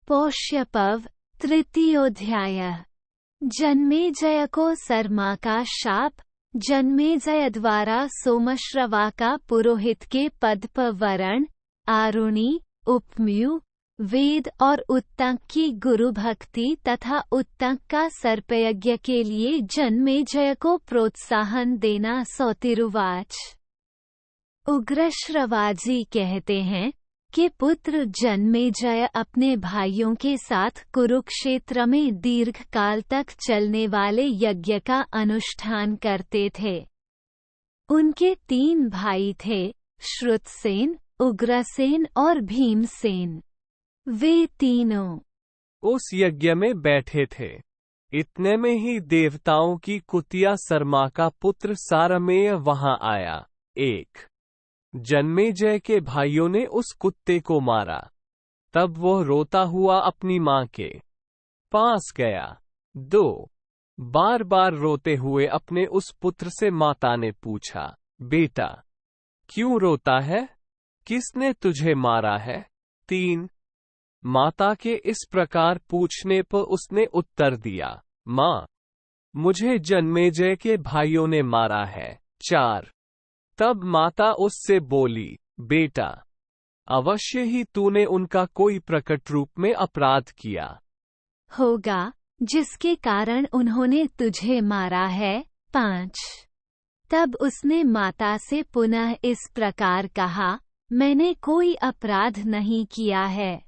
पौष्यपव तृतीयोध्याय। जन्मेजय को सरमा का शाप। जन्मेजय द्वारा सोमश्रवा का पुरोहित के पद पर वरण, आरुणि, उपमयु, वेद और उत्तंक की गुरु भक्ति तथा उत्तंक का सर्पयज्ञ के लिए जन्मेजय को प्रोत्साहन देना। सौतिरुवाच। उग्रश्रवाजी कहते हैं कि पुत्र जन्मेजय अपने भाइयों के साथ कुरुक्षेत्र में दीर्घ काल तक चलने वाले यज्ञ का अनुष्ठान करते थे। उनके 3 भाई थे, श्रुतसेन, उग्रसेन और भीमसेन। वे तीनों उस यज्ञ में बैठे थे। इतने में ही देवताओं की कुतिया सरमा का पुत्र सारमेय वहां आया। 1 जन्मेजय के भाइयों ने उस कुत्ते को मारा। तब वह रोता हुआ अपनी मां के पास गया। 2 बार बार रोते हुए अपने उस पुत्र से माता ने पूछा, बेटा क्यों रोता है? किसने तुझे मारा है? 3 माता के इस प्रकार पूछने पर उसने उत्तर दिया, मां, मुझे जन्मेजय के भाइयों ने मारा है। 4 तब माता उससे बोली, बेटा अवश्य ही तूने उनका कोई प्रकट रूप में अपराध किया होगा, जिसके कारण उन्होंने तुझे मारा है। 5 तब उसने माता से पुनः इस प्रकार कहा, मैंने कोई अपराध नहीं किया है,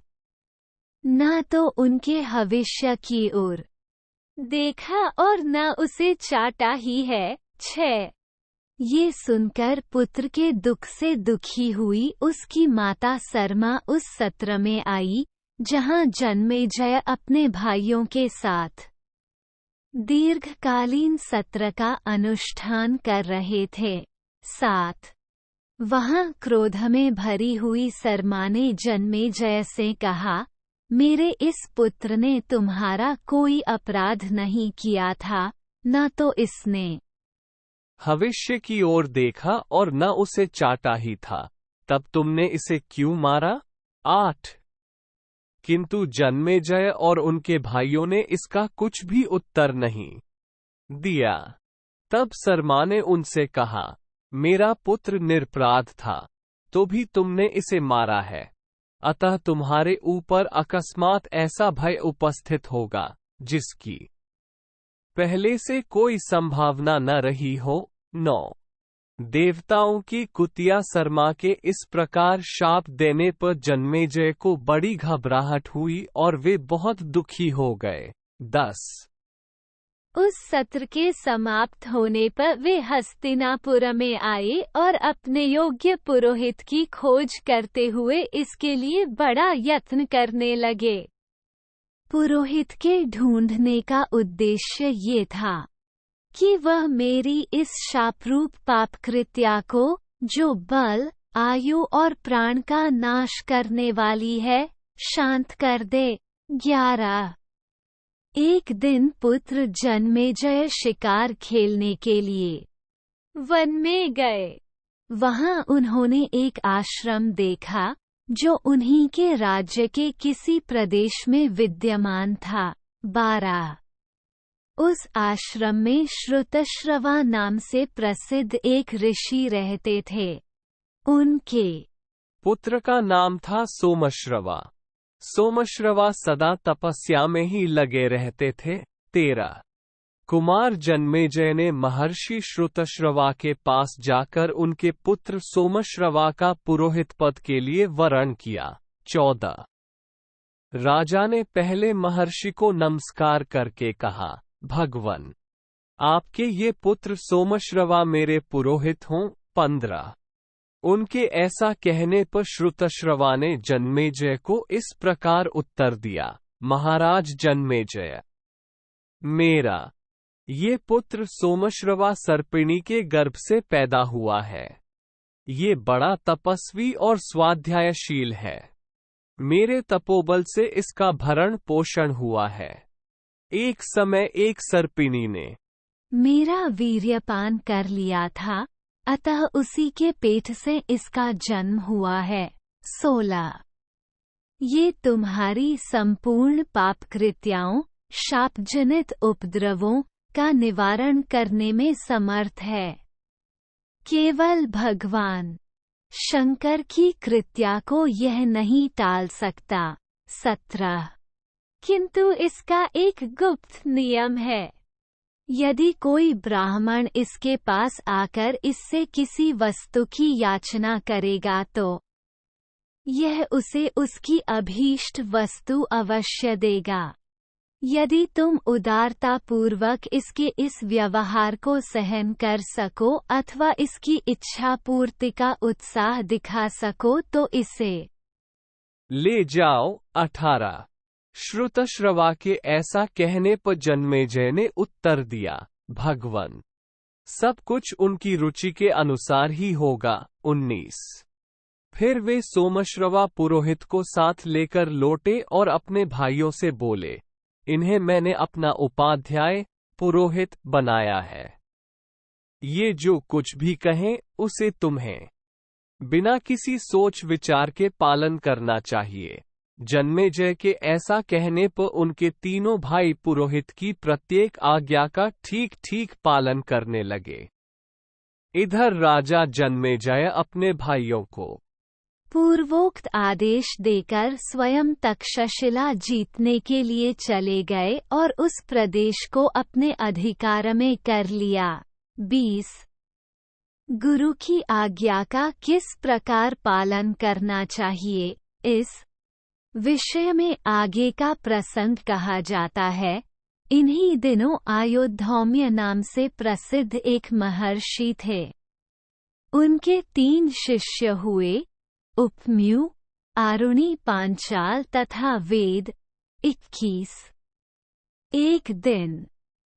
न तो उनके भविष्य की ओर देखा और न उसे चाटा ही है। 6 ये सुनकर पुत्र के दुख से दुखी हुई उसकी माता सरमा उस सत्र में आई, जहां जन्मेजय अपने भाइयों के साथ दीर्घकालीन सत्र का अनुष्ठान कर रहे थे। 7 वहां क्रोध में भरी हुई सरमा ने जन्मेजय से कहा, मेरे इस पुत्र ने तुम्हारा कोई अपराध नहीं किया था, न तो इसने भविष्य की ओर देखा और न उसे चाटा ही था, तब तुमने इसे क्यों मारा? 8 किंतु जन्मेजय और उनके भाइयों ने इसका कुछ भी उत्तर नहीं दिया। तब सरमा ने उनसे कहा, मेरा पुत्र निरपराध था, तो भी तुमने इसे मारा है, अतः तुम्हारे ऊपर अकस्मात ऐसा भय उपस्थित होगा जिसकी पहले से कोई संभावना न रही हो। 9 देवताओं की कुतिया सरमा के इस प्रकार शाप देने पर जन्मेजय को बड़ी घबराहट हुई और वे बहुत दुखी हो गए। 10 उस सत्र के समाप्त होने पर वे हस्तिनापुर में आए और अपने योग्य पुरोहित की खोज करते हुए इसके लिए बड़ा यत्न करने लगे। पुरोहित के ढूंढने का उद्देश्य ये था कि वह मेरी इस शापरूप पापकृत्या को, जो बल, आयु और प्राण का नाश करने वाली है, शांत कर दे। 11 एक दिन पुत्र जन्मेजय शिकार खेलने के लिए वन में गए। वहां उन्होंने एक आश्रम देखा जो उन्हीं के राज्य के किसी प्रदेश में विद्यमान था। 12 उस आश्रम में श्रुतश्रवा नाम से प्रसिद्ध एक ऋषि रहते थे। उनके पुत्र का नाम था सोमश्रवा। सोमश्रवा सदा तपस्या में ही लगे रहते थे। 13 कुमार जन्मेजय ने महर्षि श्रुतश्रवा के पास जाकर उनके पुत्र सोमश्रवा का पुरोहित पद के लिए वरण किया। 14 राजा ने पहले महर्षि को नमस्कार करके कहा, भगवन, आपके ये पुत्र सोमश्रवा मेरे पुरोहित हों। 15 उनके ऐसा कहने पर श्रुतश्रवा ने जन्मेजय को इस प्रकार उत्तर दिया, महाराज जन्मेजय, मेरा ये पुत्र सोमश्रवा सर्पिणी के गर्भ से पैदा हुआ है। ये बड़ा तपस्वी और स्वाध्यायशील है। मेरे तपोबल से इसका भरण पोषण हुआ है। एक समय एक सर्पिणी ने मेरा वीर्यपान कर लिया था, अतः उसी के पेट से इसका जन्म हुआ है। 16 ये तुम्हारी संपूर्ण पापकृत्याओं, शापजनित उपद्रवों का निवारण करने में समर्थ है। केवल भगवान शंकर की कृत्या को यह नहीं टाल सकता। 17 किंतु इसका एक गुप्त नियम है। यदि कोई ब्राह्मण इसके पास आकर इससे किसी वस्तु की याचना करेगा तो यह उसे उसकी अभीष्ट वस्तु अवश्य देगा। यदि तुम उदारतापूर्वक इसके इस व्यवहार को सहन कर सको अथवा इसकी इच्छा पूर्ति का उत्साह दिखा सको तो इसे ले जाओ। 18 श्रुतश्रवा के ऐसा कहने पर जन्मेजय ने उत्तर दिया, भगवन, सब कुछ उनकी रुचि के अनुसार ही होगा। 19 फिर वे सोमश्रवा पुरोहित को साथ लेकर लौटे और अपने भाइयों से बोले, इन्हें मैंने अपना उपाध्याय पुरोहित बनाया है। ये जो कुछ भी कहें उसे तुम्हें बिना किसी सोच विचार के पालन करना चाहिए। जन्मेजय के ऐसा कहने पर उनके तीनों भाई पुरोहित की प्रत्येक आज्ञा का ठीक ठीक पालन करने लगे। इधर राजा जन्मेजय अपने भाइयों को पूर्वोक्त आदेश देकर स्वयं तक्षशिला जीतने के लिए चले गए और उस प्रदेश को अपने अधिकार में कर लिया। 20 गुरु की आज्ञा का किस प्रकार पालन करना चाहिए, इस विषय में आगे का प्रसंग कहा जाता है। इन्हीं दिनों आयोधौम्य नाम से प्रसिद्ध एक महर्षि थे। उनके 3 शिष्य हुए, उपम्यु, आरुणि पांचाल तथा वेद। 21 एक दिन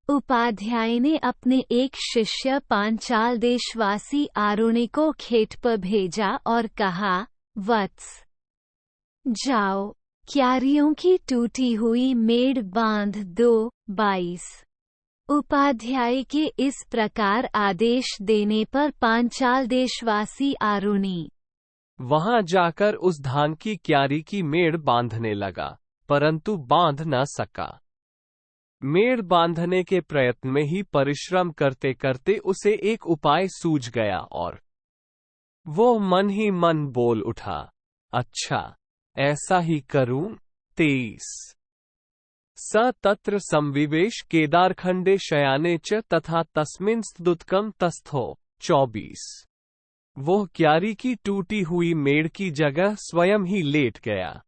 उपाध्याय ने अपने एक शिष्य पांचाल देशवासी आरुणि को खेत पर भेजा और कहा, वत्स, जाओ, क्यारियों की टूटी हुई मेड़ बांध दो। 22 उपाध्याय के इस प्रकार आदेश देने पर पांचाल देशवासी आरुणि वहां जाकर उस धान की क्यारी की मेड़ बांधने लगा, परंतु बांध न सका। मेड़ बांधने के प्रयत्न में ही परिश्रम करते करते उसे एक उपाय सूझ गया और वो मन ही मन बोल उठा, अच्छा, ऐसा ही करूं। 23 स तत्र संविवेश केदारखंडे शयाने च तथा तस्मिन् स्तुतकम तस्थो। 24 वो क्यारी की टूटी हुई मेड़ की जगह स्वयं ही लेट गया।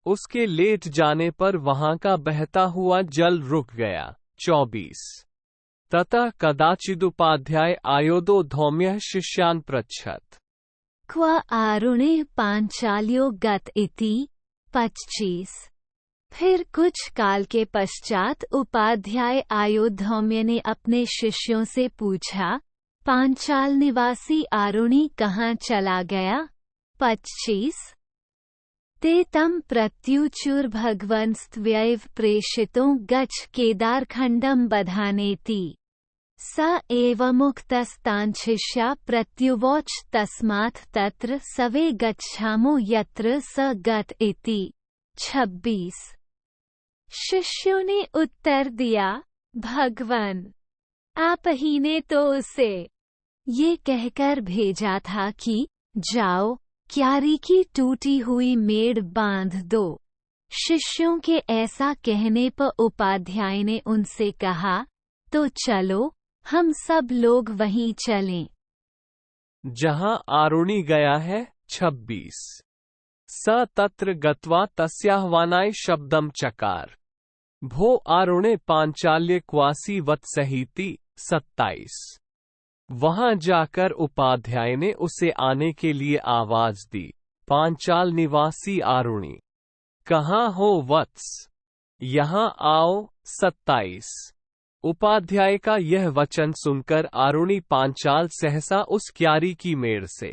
उसके लेट जाने पर वहां का बहता हुआ जल रुक गया। 24 ततः कदाचिदुपाध्याय आयोदो धौम्यः शिष्यान् पृच्छत, क्व आरुणे पांचाल्यो गत इति। 25 फिर कुछ काल के पश्चात उपाध्याय आयोधौम्य ने अपने शिष्यों से पूछा, पांचाल निवासी आरुणि कहाँ चला गया। 25 ते तम प्रत्युचुर भगवंस्त्वयैव प्रेषितो गच्छ केदारखंडम बधानेति। स एवमुक्तस्ताञ्छिष्या प्रत्युवोच तस्मात् तत्र सवे गच्छामो यत्र स गत इति। 26 शिष्यों ने उत्तर दिया, भगवन, आप ही ने तो उसे ये कहकर भेजा था कि जाओ, क्यारी की टूटी हुई मेड़ बांध दो। शिष्यों के ऐसा कहने पर उपाध्याय ने उनसे कहा, तो चलो, हम सब लोग वहीं चलें जहां आरुणि गया है। 26 स तत्र गत्वा तस्याह्वानाय शब्दम चकार, भो आरुणे पांचाल्य क्वासी वत्सहीति। 27 वहां जाकर उपाध्याय ने उसे आने के लिए आवाज दी, पांचाल निवासी आरुणि, कहाँ हो वत्स, यहाँ आओ। 27 उपाध्याय का यह वचन सुनकर आरुणि पांचाल सहसा उस क्यारी की मेड़ से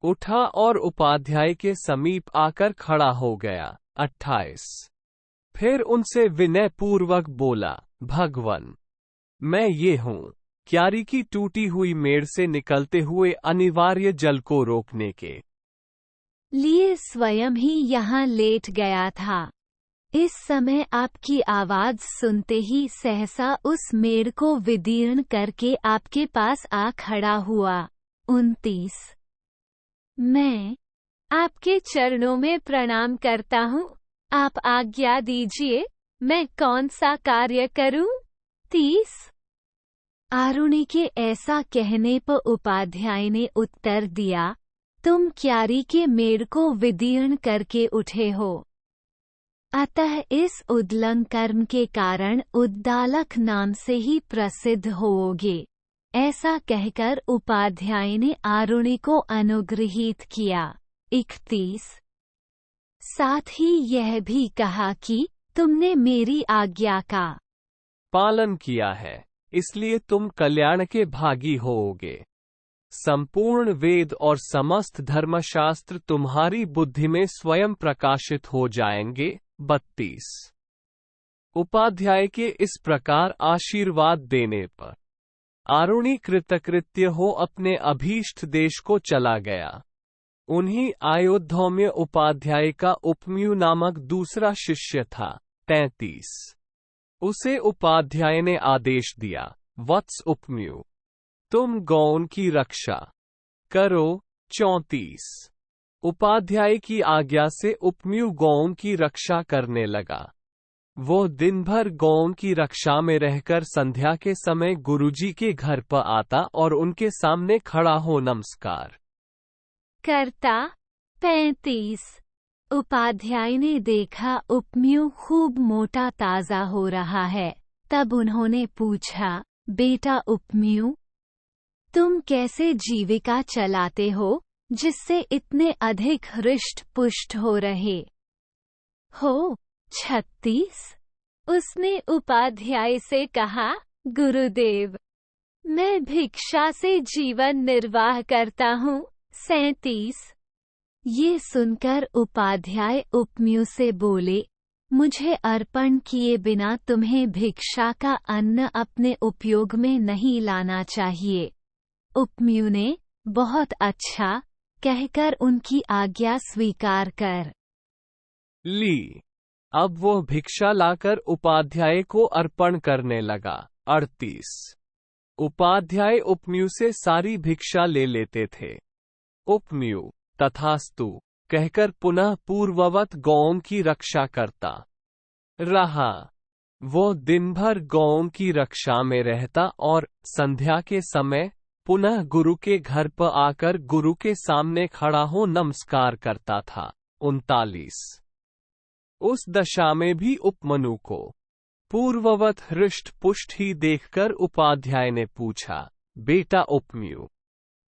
उठा और उपाध्याय के समीप आकर खड़ा हो गया। 28 फिर उनसे विनय पूर्वक बोला, भगवन, मैं ये हूँ, क्यारी की टूटी हुई मेड़ से निकलते हुए अनिवार्य जल को रोकने के लिए स्वयं ही यहाँ लेट गया था। इस समय आपकी आवाज सुनते ही सहसा उस मेढ़ को विदीर्ण करके आपके पास आ खड़ा हुआ। 29। मैं आपके चरणों में प्रणाम करता हूँ। आप आज्ञा दीजिए, मैं कौन सा कार्य करूँ? 30। आरुणि के ऐसा कहने पर उपाध्याय ने उत्तर दिया, तुम क्यारी के मेढ़ को विदीर्ण करके उठे हो, अतः इस उद्लंघ कर्म के कारण उद्दालक नाम से ही प्रसिद्ध होओगे। ऐसा कहकर उपाध्याय ने आरुणि को अनुग्रहित किया। 31। साथ ही यह भी कहा कि तुमने मेरी आज्ञा का पालन किया है, इसलिए तुम कल्याण के भागी होओगे। संपूर्ण वेद और समस्त धर्मशास्त्र तुम्हारी बुद्धि में स्वयं प्रकाशित हो जाएंगे। 32। उपाध्याय के इस प्रकार आशीर्वाद देने पर आरुणि कृतकृत्य हो अपने अभीष्ट देश को चला गया। उन्हीं आयोध्या में उपाध्याय का उपम्यु नामक दूसरा शिष्य था। 33। उसे उपाध्याय ने आदेश दिया, वत्स उपम्यु, तुम गौन की रक्षा करो। 34। उपाध्याय की आज्ञा से उपम्यु गौन की रक्षा करने लगा। वो दिन भर गौन की रक्षा में रहकर संध्या के समय गुरुजी के घर पर आता और उनके सामने खड़ा हो नमस्कार करता। 35। उपाध्याय ने देखा उपम्यु खूब मोटा ताजा हो रहा है, तब उन्होंने पूछा, बेटा उपम्यु, तुम कैसे जीविका चलाते हो, जिससे इतने अधिक हृष्ट पुष्ट हो रहे हो? 36। उसने उपाध्याय से कहा, गुरुदेव, मैं भिक्षा से जीवन निर्वाह करता हूँ। 37। ये सुनकर उपाध्याय उपम्यु से बोले, मुझे अर्पण किए बिना तुम्हें भिक्षा का अन्न अपने उपयोग में नहीं लाना चाहिए। उपम्यु ने बहुत अच्छा कहकर उनकी आज्ञा स्वीकार कर ली। अब वो भिक्षा लाकर उपाध्याय को अर्पण करने लगा। 38। उपाध्याय उपम्यु से सारी भिक्षा ले लेते थे। उपम्यु तथास्तु कहकर पुनः पूर्ववत गौओं की रक्षा करता रहा। वो दिन भर गौओं की रक्षा में रहता और संध्या के समय पुनः गुरु के घर पर आकर गुरु के सामने खड़ा हो नमस्कार करता था। 39। उस दशा में भी उपमनु को पूर्ववत हृष्ट पुष्ट ही देखकर उपाध्याय ने पूछा, बेटा उपम्यु,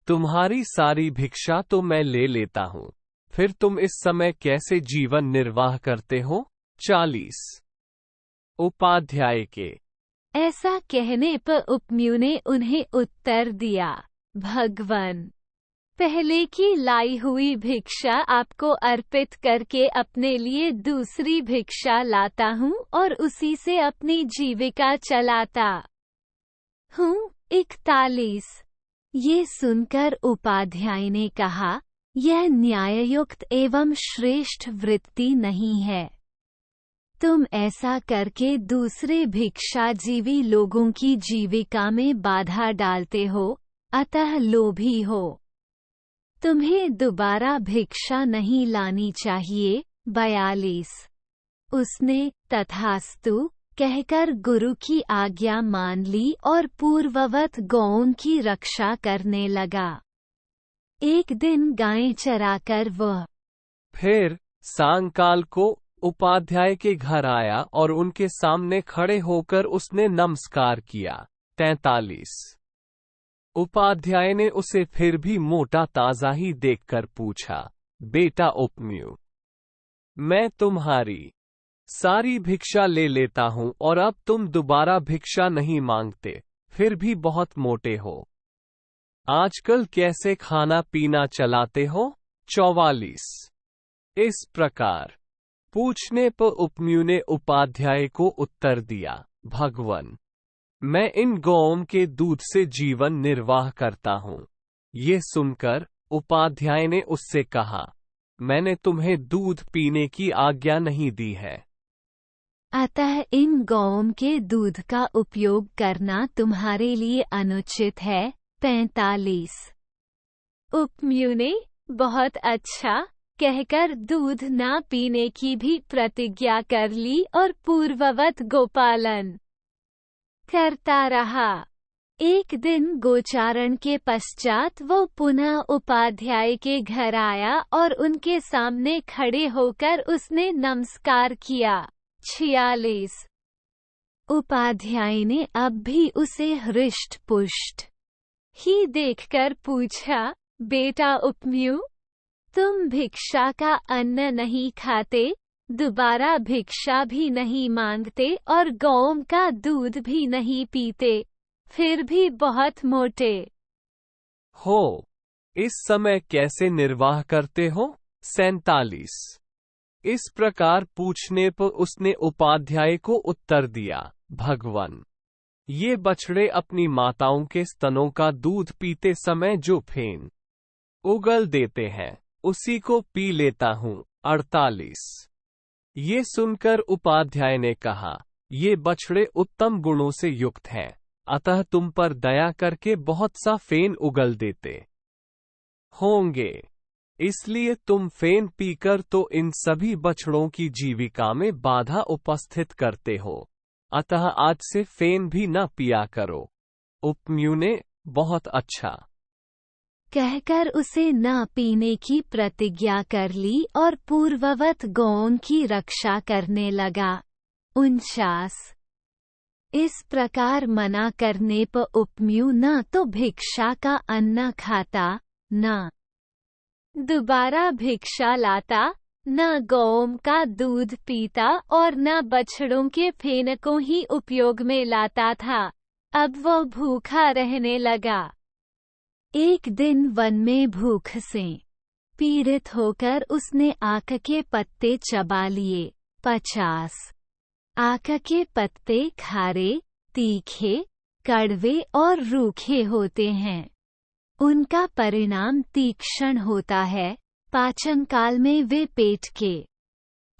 तुम्हारी सारी भिक्षा तो मैं ले लेता हूँ, फिर तुम इस समय कैसे जीवन निर्वाह करते हो? 40। उपाध्याय के ऐसा कहने पर उपम्यु ने उन्हें उत्तर दिया, भगवान, पहले की लाई हुई भिक्षा आपको अर्पित करके अपने लिए दूसरी भिक्षा लाता हूँ और उसी से अपनी जीविका चलाता हूँ। 41। ये सुनकर उपाध्याय ने कहा, यह न्याययुक्त एवं श्रेष्ठ वृत्ति नहीं है। तुम ऐसा करके दूसरे भिक्षाजीवी लोगों की जीविका में बाधा डालते हो, अतः लोभी हो। तुम्हें दोबारा भिक्षा नहीं लानी चाहिए। 42। उसने तथास्तु कहकर गुरु की आज्ञा मान ली और पूर्ववत गौओं की रक्षा करने लगा। एक दिन गायें चराकर वह फिर सांकाल को उपाध्याय के घर आया और उनके सामने खड़े होकर उसने नमस्कार किया। 43। उपाध्याय ने उसे फिर भी मोटा ताजा ही देखकर पूछा, बेटा उपम्यु, मैं तुम्हारी सारी भिक्षा ले लेता हूँ और अब तुम दोबारा भिक्षा नहीं मांगते, फिर भी बहुत मोटे हो। आजकल कैसे खाना पीना चलाते हो? 44। इस प्रकार पूछने पर उपम्यु ने उपाध्याय को उत्तर दिया, भगवान, मैं इन गौओं के दूध से जीवन निर्वाह करता हूँ। ये सुनकर उपाध्याय ने उससे कहा, मैंने तुम्हें दूध पीने की आज्ञा नहीं दी है। अतः इन गौओं के दूध का उपयोग करना तुम्हारे लिए अनुचित है। 45। उपमन्यु ने बहुत अच्छा कहकर दूध न पीने की भी प्रतिज्ञा कर ली और पूर्ववत गोपालन करता रहा। एक दिन गोचारण के पश्चात वो पुनः उपाध्याय के घर आया और उनके सामने खड़े होकर उसने नमस्कार किया। 46। उपाध्याय ने अब भी उसे हृष्ट पुष्ट ही देखकर पूछा, बेटा उपमन्यु, तुम भिक्षा का अन्न नहीं खाते, दोबारा भिक्षा भी नहीं मांगते और गौओं का दूध भी नहीं पीते, फिर भी बहुत मोटे हो। इस समय कैसे निर्वाह करते हो? 47। इस प्रकार पूछने पर उसने उपाध्याय को उत्तर दिया, भगवान, ये बछड़े अपनी माताओं के स्तनों का दूध पीते समय जो फेन उगल देते हैं उसी को पी लेता हूँ। 48। ये सुनकर उपाध्याय ने कहा, ये बछड़े उत्तम गुणों से युक्त हैं, अतः तुम पर दया करके बहुत सा फेन उगल देते होंगे, इसलिए तुम फेन पीकर तो इन सभी बछड़ों की जीविका में बाधा उपस्थित करते हो, अतः आज से फेन भी न पिया करो। उपमन्यु ने बहुत अच्छा कहकर उसे न पीने की प्रतिज्ञा कर ली और पूर्ववत गौओं की रक्षा करने लगा। 49। इस प्रकार मना करने पर उपमन्यु न तो भिक्षा का अन्न खाता, न दोबारा भिक्षा लाता, न गौओं का दूध पीता और न बछड़ों के फेन को ही उपयोग में लाता था। अब वह भूखा रहने लगा। एक दिन वन में भूख से पीड़ित होकर उसने आक के पत्ते चबा लिए। 50। आक के पत्ते खारे, तीखे, कड़वे और रूखे होते हैं। उनका परिणाम तीक्ष्ण होता है, पाचन काल में वे पेट के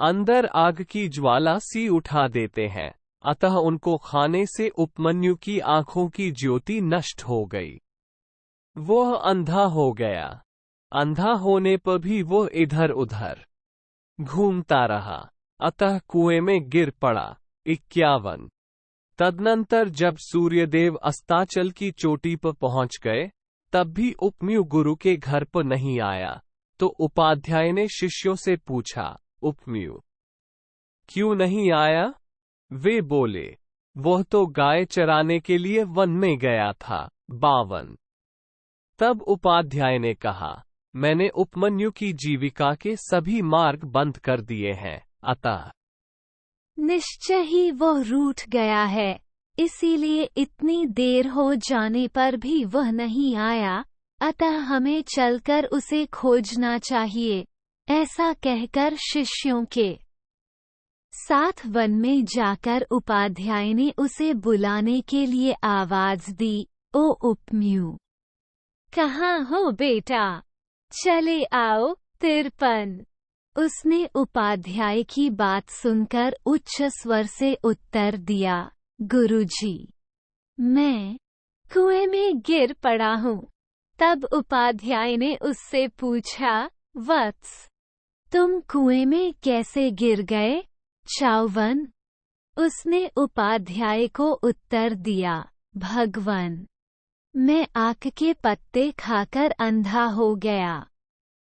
अंदर आग की ज्वाला सी उठा देते हैं, अतः उनको खाने से उपमन्यु की आंखों की ज्योति नष्ट हो गई। वह अंधा हो गया। अंधा होने पर भी वो इधर उधर घूमता रहा, अतः कुएं में गिर पड़ा। 51। तदनंतर जब सूर्यदेव अस्ताचल की चोटी पर पहुंच गए, तब भी उपमन्यु गुरु के घर पर नहीं आया, तो उपाध्याय ने शिष्यों से पूछा, उपमन्यु क्यों नहीं आया? वे बोले, वह तो गाय चराने के लिए वन में गया था। 52। तब उपाध्याय ने कहा, मैंने उपमन्यु की जीविका के सभी मार्ग बंद कर दिए हैं, अतः निश्चय ही वह रूठ गया है, इसीलिए इतनी देर हो जाने पर भी वह नहीं आया, अतः हमें चलकर उसे खोजना चाहिए। ऐसा कहकर शिष्यों के साथ वन में जाकर उपाध्याय ने उसे बुलाने के लिए आवाज दी, ओ उपमन्यु, कहाँ हो बेटा, चले आओ। 53। उसने उपाध्याय की बात सुनकर उच्च स्वर से उत्तर दिया, गुरुजी, मैं कुएं में गिर पड़ा हूँ। तब उपाध्याय ने उससे पूछा, वत्स, तुम कुएं में कैसे गिर गए? 54। उसने उपाध्याय को उत्तर दिया, भगवान, मैं आक के पत्ते खाकर अंधा हो गया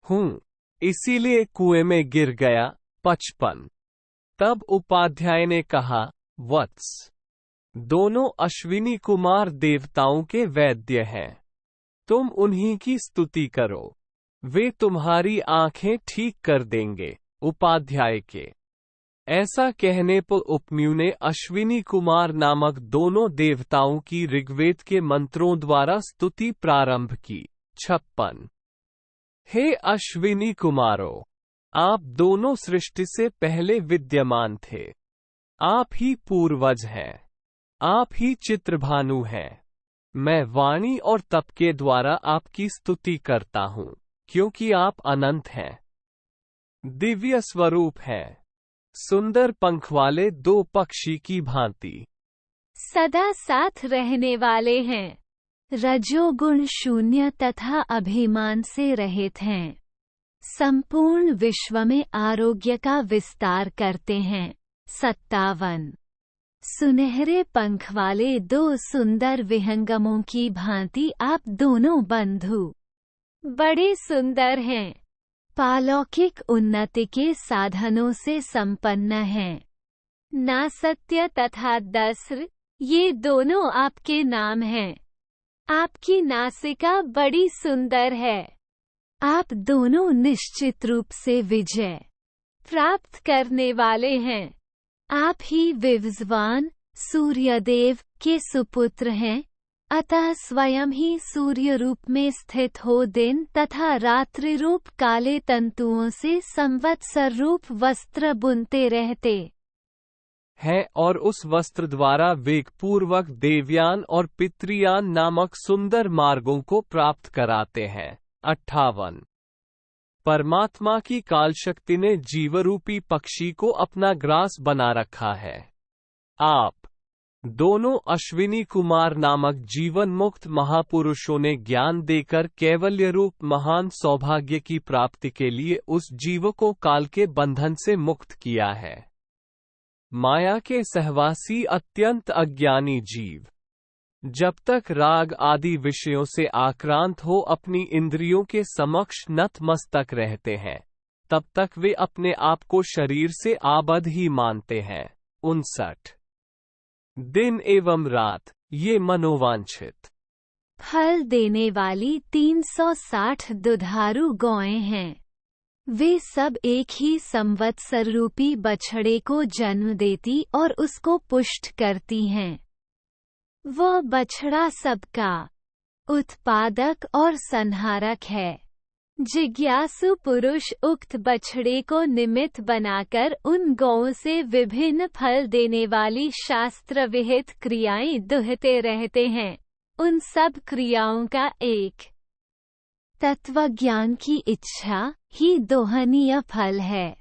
हूँ, इसीलिए कुएं में गिर गया। 55। तब उपाध्याय ने कहा, वत्स, दोनों अश्विनी कुमार देवताओं के वैद्य हैं, तुम उन्हीं की स्तुति करो, वे तुम्हारी आंखें ठीक कर देंगे। उपाध्याय के ऐसा कहने पर उपमन्यु ने अश्विनी कुमार नामक दोनों देवताओं की ऋग्वेद के मंत्रों द्वारा स्तुति प्रारंभ की। 56। हे अश्विनी कुमारों, आप दोनों सृष्टि से पहले विद्यमान थे, आप ही पूर्वज हैं, आप ही चित्रभानु हैं। मैं वाणी और तप के द्वारा आपकी स्तुति करता हूँ, क्योंकि आप अनंत हैं। दिव्य स्वरूप हैं, सुंदर पंख वाले दो पक्षी की भांति। सदा साथ रहने वाले हैं, रजोगुण शून्य तथा अभिमान से रहित हैं, संपूर्ण विश्व में आरोग्य का विस्तार करते हैं। 57। सुनहरे पंख वाले दो सुंदर विहंगमों की भांति आप दोनों बंधु बड़े सुंदर हैं, पालौकिक उन्नति के साधनों से संपन्न हैं। नासत्य तथा दस्र, ये दोनों आपके नाम हैं। आपकी नासिका बड़ी सुंदर है। आप दोनों निश्चित रूप से विजय प्राप्त करने वाले हैं। आप ही विवस्वान सूर्यदेव के सुपुत्र हैं, अतः स्वयं ही सूर्य रूप में स्थित हो दिन तथा रात्रि रूप काले तंतुओं से संवत्सर रूप वस्त्र बुनते रहते है और उस वस्त्र द्वारा वेग पूर्वक देवयान और पितृयान नामक सुंदर मार्गों को प्राप्त कराते हैं। 58। परमात्मा की काल शक्ति ने जीवरूपी पक्षी को अपना ग्रास बना रखा है। आप दोनों अश्विनी कुमार नामक जीवन मुक्त महापुरुषों ने ज्ञान देकर कैवल्य रूप महान सौभाग्य की प्राप्ति के लिए उस जीव को काल के बंधन से मुक्त किया है। माया के सहवासी अत्यंत अज्ञानी जीव जब तक राग आदि विषयों से आक्रांत हो अपनी इंद्रियों के समक्ष नतमस्तक रहते हैं, तब तक वे अपने आप को शरीर से आबद्ध ही मानते हैं। 59। दिन एवं रात, ये मनोवांछित फल देने वाली 360 दुधारू गौएं हैं। वे सब एक ही संवत्सर रूपी बछड़े को जन्म देती और उसको पुष्ट करती हैं। वह बछड़ा सबका उत्पादक और संहारक है। जिज्ञासु पुरुष उक्त बछड़े को निमित्त बनाकर उन गौओं से विभिन्न फल देने वाली शास्त्र विहित क्रियाएं दुहते रहते हैं। उन सब क्रियाओं का एक तत्वज्ञान की इच्छा ही दोहनीय फल है।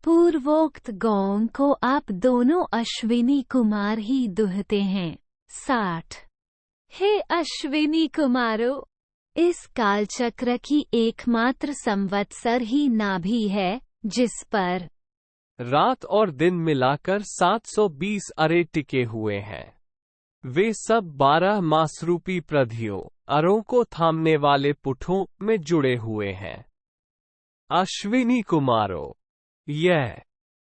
पूर्वोक्त गौओं को आप दोनों अश्विनी कुमार ही दुहते हैं। 60। हे अश्विनी कुमारों, इस कालचक्र की एकमात्र संवत्सर ही नाभि है जिस पर रात और दिन मिलाकर 720 अरे टिके हुए हैं। वे सब 12 मासरूपी प्रधियों अरों को थामने वाले पुठों में जुड़े हुए हैं। अश्विनी कुमारों, यह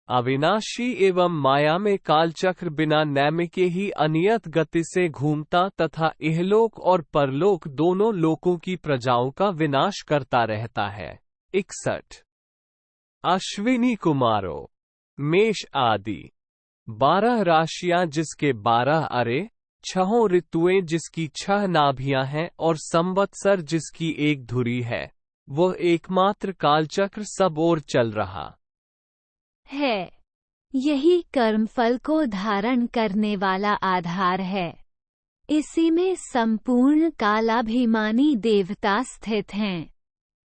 अविनाशी एवं माया में कालचक्र बिना नैम के ही अनियत गति से घूमता तथा इहलोक और परलोक दोनों लोकों की प्रजाओं का विनाश करता रहता है। 61। अश्विनी कुमारों, मेष आदि 12 राशियां जिसके 12 अरे, 6 ऋतुएं जिसकी 6 नाभियां हैं और संवत्सर जिसकी एक धुरी है, वह एकमात्र कालचक्र सब ओर चल रहा है। यही कर्मफल को धारण करने वाला आधार है। इसी में संपूर्ण कालाभिमानी देवता स्थित हैं।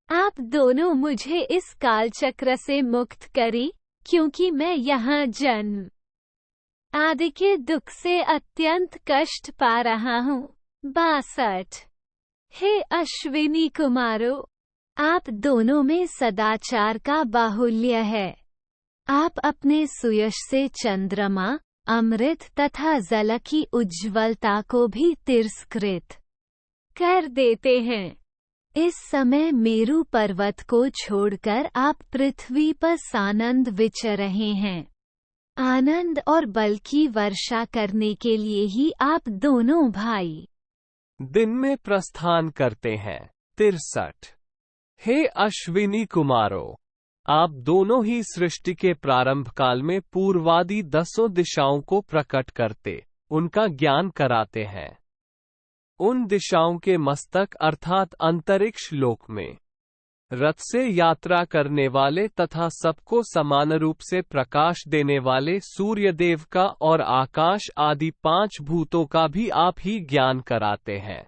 आप दोनों मुझे इस कालचक्र से मुक्त करी, क्योंकि मैं यहाँ जन्म आदि के दुख से अत्यंत कष्ट पा रहा हूँ। 62। हे अश्विनी कुमारों, आप दोनों में सदाचार का बाहुल्य है। आप अपने सुयश से चंद्रमा, अमृत तथा जल की उज्ज्वलता को भी तिरस्कृत कर देते हैं। इस समय मेरु पर्वत को छोड़कर आप पृथ्वी पर सानंद विचर रहे हैं। आनंद और बल की वर्षा करने के लिए ही आप दोनों भाई दिन में प्रस्थान करते हैं। 63। हे अश्विनी कुमारों, आप दोनों ही सृष्टि के प्रारंभ काल में पूर्वादि 10 दिशाओं को प्रकट करते, उनका ज्ञान कराते हैं। उन दिशाओं के मस्तक अर्थात अंतरिक्ष लोक में रथ से यात्रा करने वाले तथा सबको समान रूप से प्रकाश देने वाले सूर्यदेव का और आकाश आदि 5 भूतों का भी आप ही ज्ञान कराते हैं।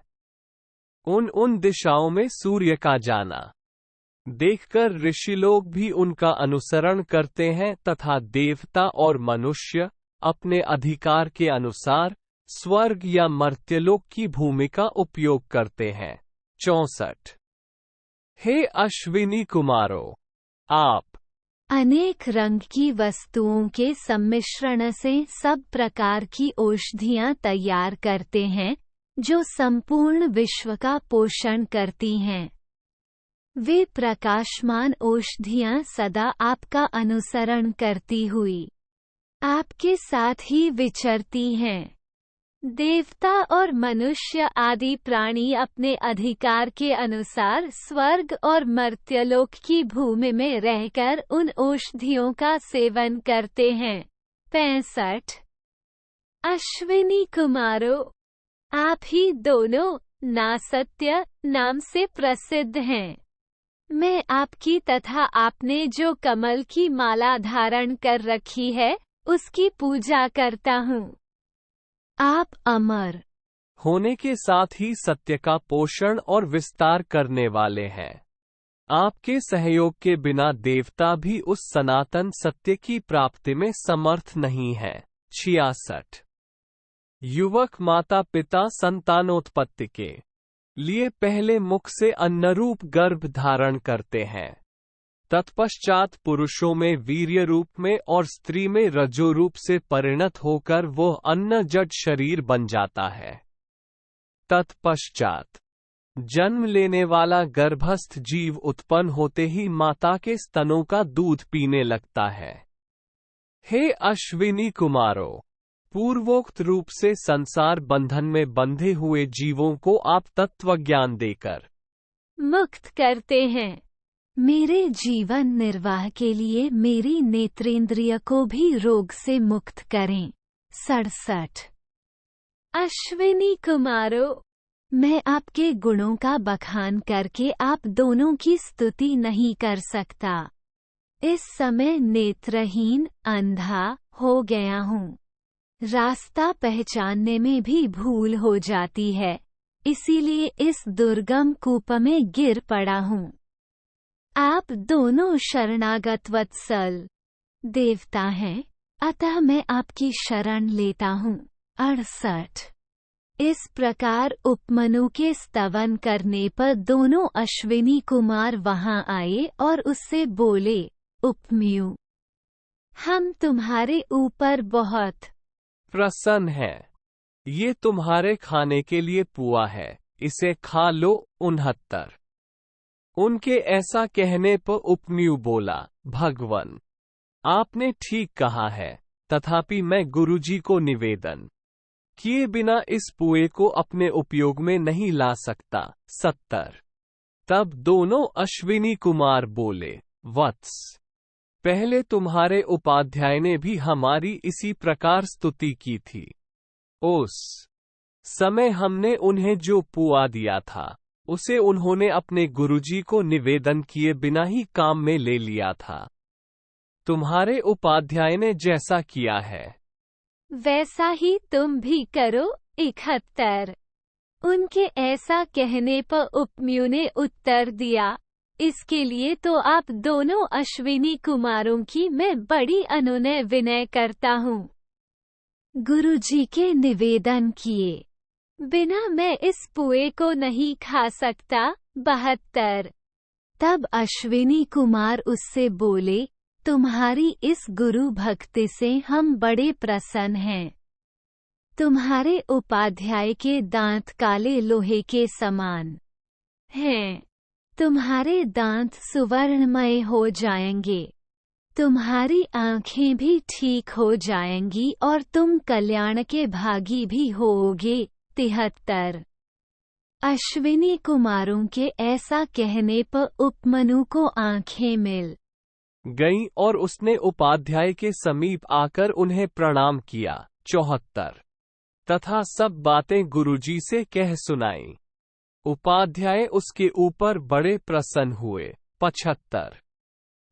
उन दिशाओं में सूर्य का जाना, देखकर ऋषि लोग भी उनका अनुसरण करते हैं तथा देवता और मनुष्य अपने अधिकार के अनुसार स्वर्ग या मर्त्यलोक की भूमि का उपयोग करते हैं। 64। हे अश्विनी कुमारों, आप अनेक रंग की वस्तुओं के सम्मिश्रण से सब प्रकार की औषधियां तैयार करते हैं जो संपूर्ण विश्व का पोषण करती हैं। वे प्रकाशमान औषधियां सदा आपका अनुसरण करती हुई आपके साथ ही विचरती हैं। देवता और मनुष्य आदि प्राणी अपने अधिकार के अनुसार स्वर्ग और मर्त्यलोक की भूमि में रहकर उन औषधियों का सेवन करते हैं। 65। अश्विनी कुमारों, आप ही दोनों नासत्य नाम से प्रसिद्ध हैं। मैं आपकी तथा आपने जो कमल की माला धारण कर रखी है उसकी पूजा करता हूँ। आप अमर होने के साथ ही सत्य का पोषण और विस्तार करने वाले हैं। आपके सहयोग के बिना देवता भी उस सनातन सत्य की प्राप्ति में समर्थ नहीं है। 66। युवक माता पिता संतानोत्पत्ति के लिए पहले मुख से अन्नरूप गर्भ धारण करते हैं, तत्पश्चात पुरुषों में वीर्य रूप में और स्त्री में रजो रूप से परिणत होकर वो अन्न जड शरीर बन जाता है। तत्पश्चात जन्म लेने वाला गर्भस्थ जीव उत्पन्न होते ही माता के स्तनों का दूध पीने लगता है। हे अश्विनी कुमारों, पूर्वोक्त रूप से संसार बंधन में बंधे हुए जीवों को आप तत्वज्ञान देकर मुक्त करते हैं। मेरे जीवन निर्वाह के लिए मेरी नेत्रेंद्रिय को भी रोग से मुक्त करें। 67। अश्विनी कुमारों, मैं आपके गुणों का बखान करके आप दोनों की स्तुति नहीं कर सकता। इस समय नेत्रहीन अंधा हो गया हूँ। रास्ता पहचानने में भी भूल हो जाती है, इसीलिए इस दुर्गम कूप में गिर पड़ा हूँ। आप दोनों शरणागत वत्सल देवता हैं, अतः मैं आपकी शरण लेता हूँ। 68। इस प्रकार उपमनु के स्तवन करने पर दोनों अश्विनी कुमार वहां आए और उससे बोले, उपमन्यु, हम तुम्हारे ऊपर बहुत प्रसन्न हैं। ये तुम्हारे खाने के लिए पुआ है, इसे खा लो। 69। उनके ऐसा कहने पर उपमन्यु बोला, भगवन, आपने ठीक कहा है, तथापि मैं गुरुजी को निवेदन किए बिना इस पुए को अपने उपयोग में नहीं ला सकता। 70। तब दोनों अश्विनी कुमार बोले, वत्स, पहले तुम्हारे उपाध्याय ने भी हमारी इसी प्रकार स्तुति की थी। उस समय हमने उन्हें जो पुआ दिया था उसे उन्होंने अपने गुरुजी को निवेदन किए बिना ही काम में ले लिया था। तुम्हारे उपाध्याय ने जैसा किया है वैसा ही तुम भी करो। 71। उनके ऐसा कहने पर उपमन्यु ने उत्तर दिया, इसके लिए तो आप दोनों अश्विनी कुमारों की मैं बड़ी अनुनय विनय करता हूँ। गुरुजी के निवेदन किए बिना मैं इस पुए को नहीं खा सकता। 72। तब अश्विनी कुमार उससे बोले, तुम्हारी इस गुरु भक्ति से हम बड़े प्रसन्न हैं। तुम्हारे उपाध्याय के दांत काले लोहे के समान हैं। तुम्हारे दांत सुवर्णमय हो जाएंगे, तुम्हारी आंखें भी ठीक हो जाएंगी और तुम कल्याण के भागी भी होोगे। 73। अश्विनी कुमारों के ऐसा कहने पर उपमनु को आंखें मिल गईं और उसने उपाध्याय के समीप आकर उन्हें प्रणाम किया। 74। तथा सब बातें गुरुजी से कह सुनाई। उपाध्याय उसके ऊपर बड़े प्रसन्न हुए। 75।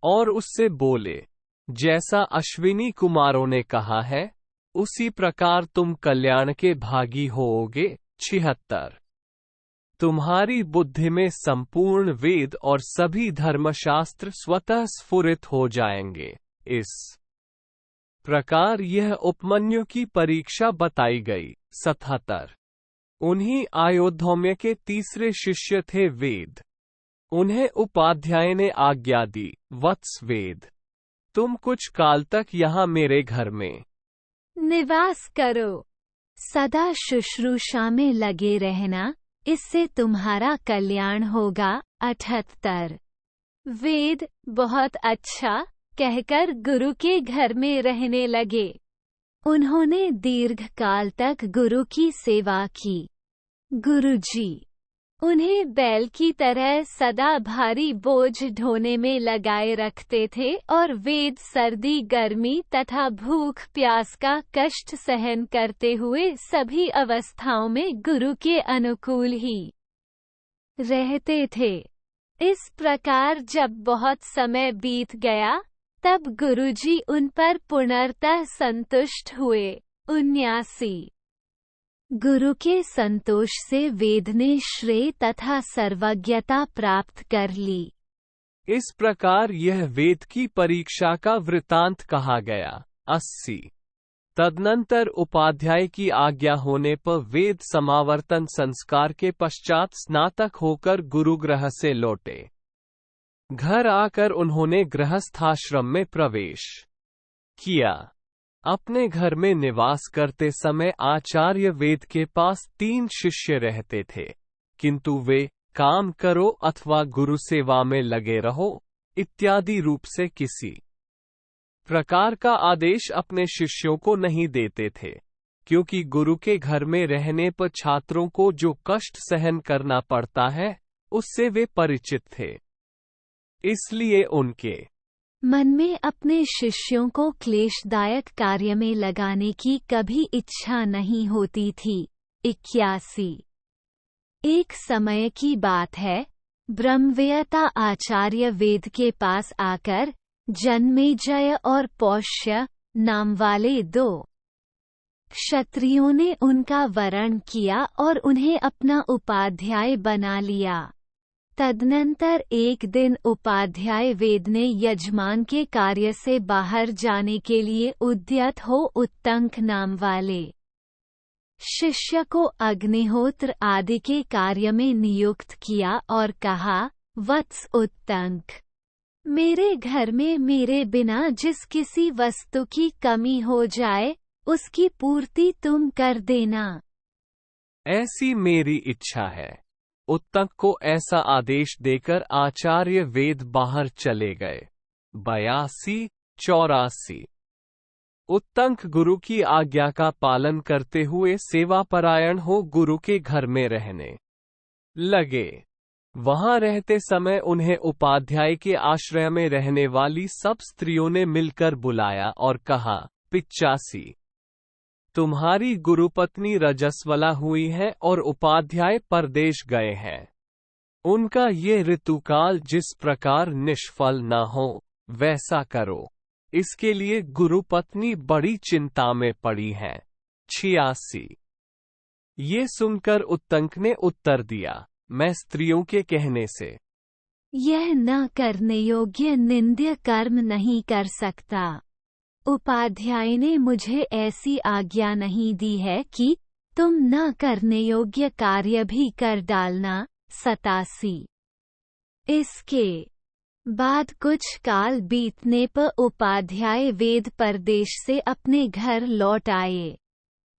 और उससे बोले, जैसा अश्विनी कुमारों ने कहा है उसी प्रकार तुम कल्याण के भागी होोगे। 76। तुम्हारी बुद्धि में संपूर्ण वेद और सभी धर्मशास्त्र स्वतः स्फुरित हो जाएंगे। इस प्रकार यह उपमन्यु की परीक्षा बताई गई। 77। उन्हीं आयोध्या के तीसरे शिष्य थे वेद। उन्हें उपाध्याय ने आज्ञा दी, वत्स वेद, तुम कुछ काल तक यहाँ मेरे घर में निवास करो, सदा शुश्रूषा में लगे रहना, इससे तुम्हारा कल्याण होगा। 78। वेद बहुत अच्छा कहकर गुरु के घर में रहने लगे। उन्होंने दीर्घ काल तक गुरु की सेवा की। गुरुजी उन्हें बैल की तरह सदा भारी बोझ ढोने में लगाए रखते थे और वेद सर्दी गर्मी तथा भूख प्यास का कष्ट सहन करते हुए सभी अवस्थाओं में गुरु के अनुकूल ही रहते थे। इस प्रकार जब बहुत समय बीत गया तब गुरुजी उन पर पुनर्तः संतुष्ट हुए। 79। गुरु के संतोष से वेद ने श्रेय तथा सर्वज्ञता प्राप्त कर ली। इस प्रकार यह वेद की परीक्षा का वृतांत कहा गया। 80। तदनंतर उपाध्याय की आज्ञा होने पर वेद समावर्तन संस्कार के पश्चात स्नातक होकर गुरुगृह से लौटे। घर आकर उन्होंने गृहस्थाश्रम में प्रवेश किया। अपने घर में निवास करते समय आचार्य वेद के पास 3 शिष्य रहते थे, किंतु वे काम करो अथवा गुरु सेवा में लगे रहो इत्यादि रूप से किसी प्रकार का आदेश अपने शिष्यों को नहीं देते थे, क्योंकि गुरु के घर में रहने पर छात्रों को जो कष्ट सहन करना पड़ता है उससे वे परिचित थे। इसलिए उनके मन में अपने शिष्यों को क्लेशदायक कार्य में लगाने की कभी इच्छा नहीं होती थी। 81। एक समय की बात है, ब्रह्मवेत्ता आचार्य वेद के पास आकर जन्मेजय और पौष्य नाम वाले 2 क्षत्रियों ने उनका वरण किया और उन्हें अपना उपाध्याय बना लिया। तदनंतर एक दिन उपाध्याय वेद ने यजमान के कार्य से बाहर जाने के लिए उद्यत हो उत्तंक नाम वाले शिष्य को अग्निहोत्र आदि के कार्य में नियुक्त किया और कहा, वत्स उत्तंक, मेरे घर में मेरे बिना जिस किसी वस्तु की कमी हो जाए उसकी पूर्ति तुम कर देना। ऐसी मेरी इच्छा है। उत्तंक को ऐसा आदेश देकर आचार्य वेद बाहर चले गए। 82, 84। उत्तंक गुरु की आज्ञा का पालन करते हुए सेवापरायण हो गुरु के घर में रहने लगे। वहां रहते समय उन्हें उपाध्याय के आश्रय में रहने वाली सब स्त्रियों ने मिलकर बुलाया और कहा, 85, तुम्हारी गुरुपत्नी रजस्वला हुई है और उपाध्याय परदेश गए हैं। उनका ये ऋतुकाल जिस प्रकार निष्फल न हो वैसा करो। इसके लिए गुरुपत्नी बड़ी चिंता में पड़ी है। 86। ये सुनकर उत्तंक ने उत्तर दिया, मैं स्त्रियों के कहने से यह न करने योग्य निंद्य कर्म नहीं कर सकता। उपाध्याय ने मुझे ऐसी आज्ञा नहीं दी है कि तुम न करने योग्य कार्य भी कर डालना। 87। इसके बाद कुछ काल बीतने पर उपाध्याय वेद परदेश से अपने घर लौट आए।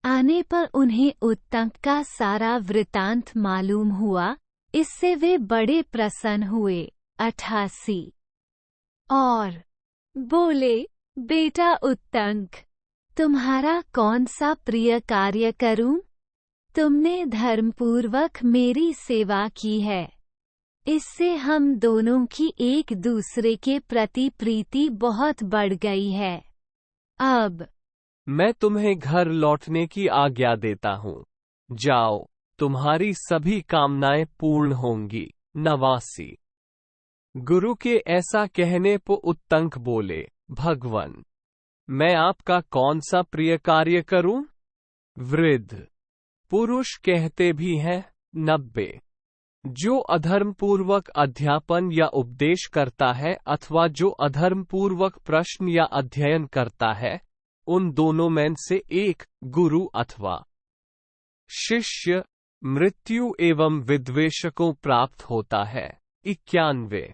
आने पर उन्हें उत्तंक का सारा वृतांत मालूम हुआ, इससे वे बड़े प्रसन्न हुए। 88। और बोले, बेटा उत्तंक, तुम्हारा कौन सा प्रिय कार्य करूं? तुमने धर्मपूर्वक मेरी सेवा की है, इससे हम दोनों की एक दूसरे के प्रति प्रीति बहुत बढ़ गई है। अब मैं तुम्हें घर लौटने की आज्ञा देता हूँ। जाओ, तुम्हारी सभी कामनाएं पूर्ण होंगी। 89। गुरु के ऐसा कहने पर उत्तंक बोले, भगवन, मैं आपका कौन सा प्रिय कार्य करूं? वृद्ध पुरुष कहते भी हैं। 90। जो अधर्मपूर्वक अध्यापन या उपदेश करता है अथवा जो अधर्मपूर्वक प्रश्न या अध्ययन करता है, उन दोनों में से एक, गुरु अथवा शिष्य, मृत्यु एवं विद्वेष को प्राप्त होता है। 91।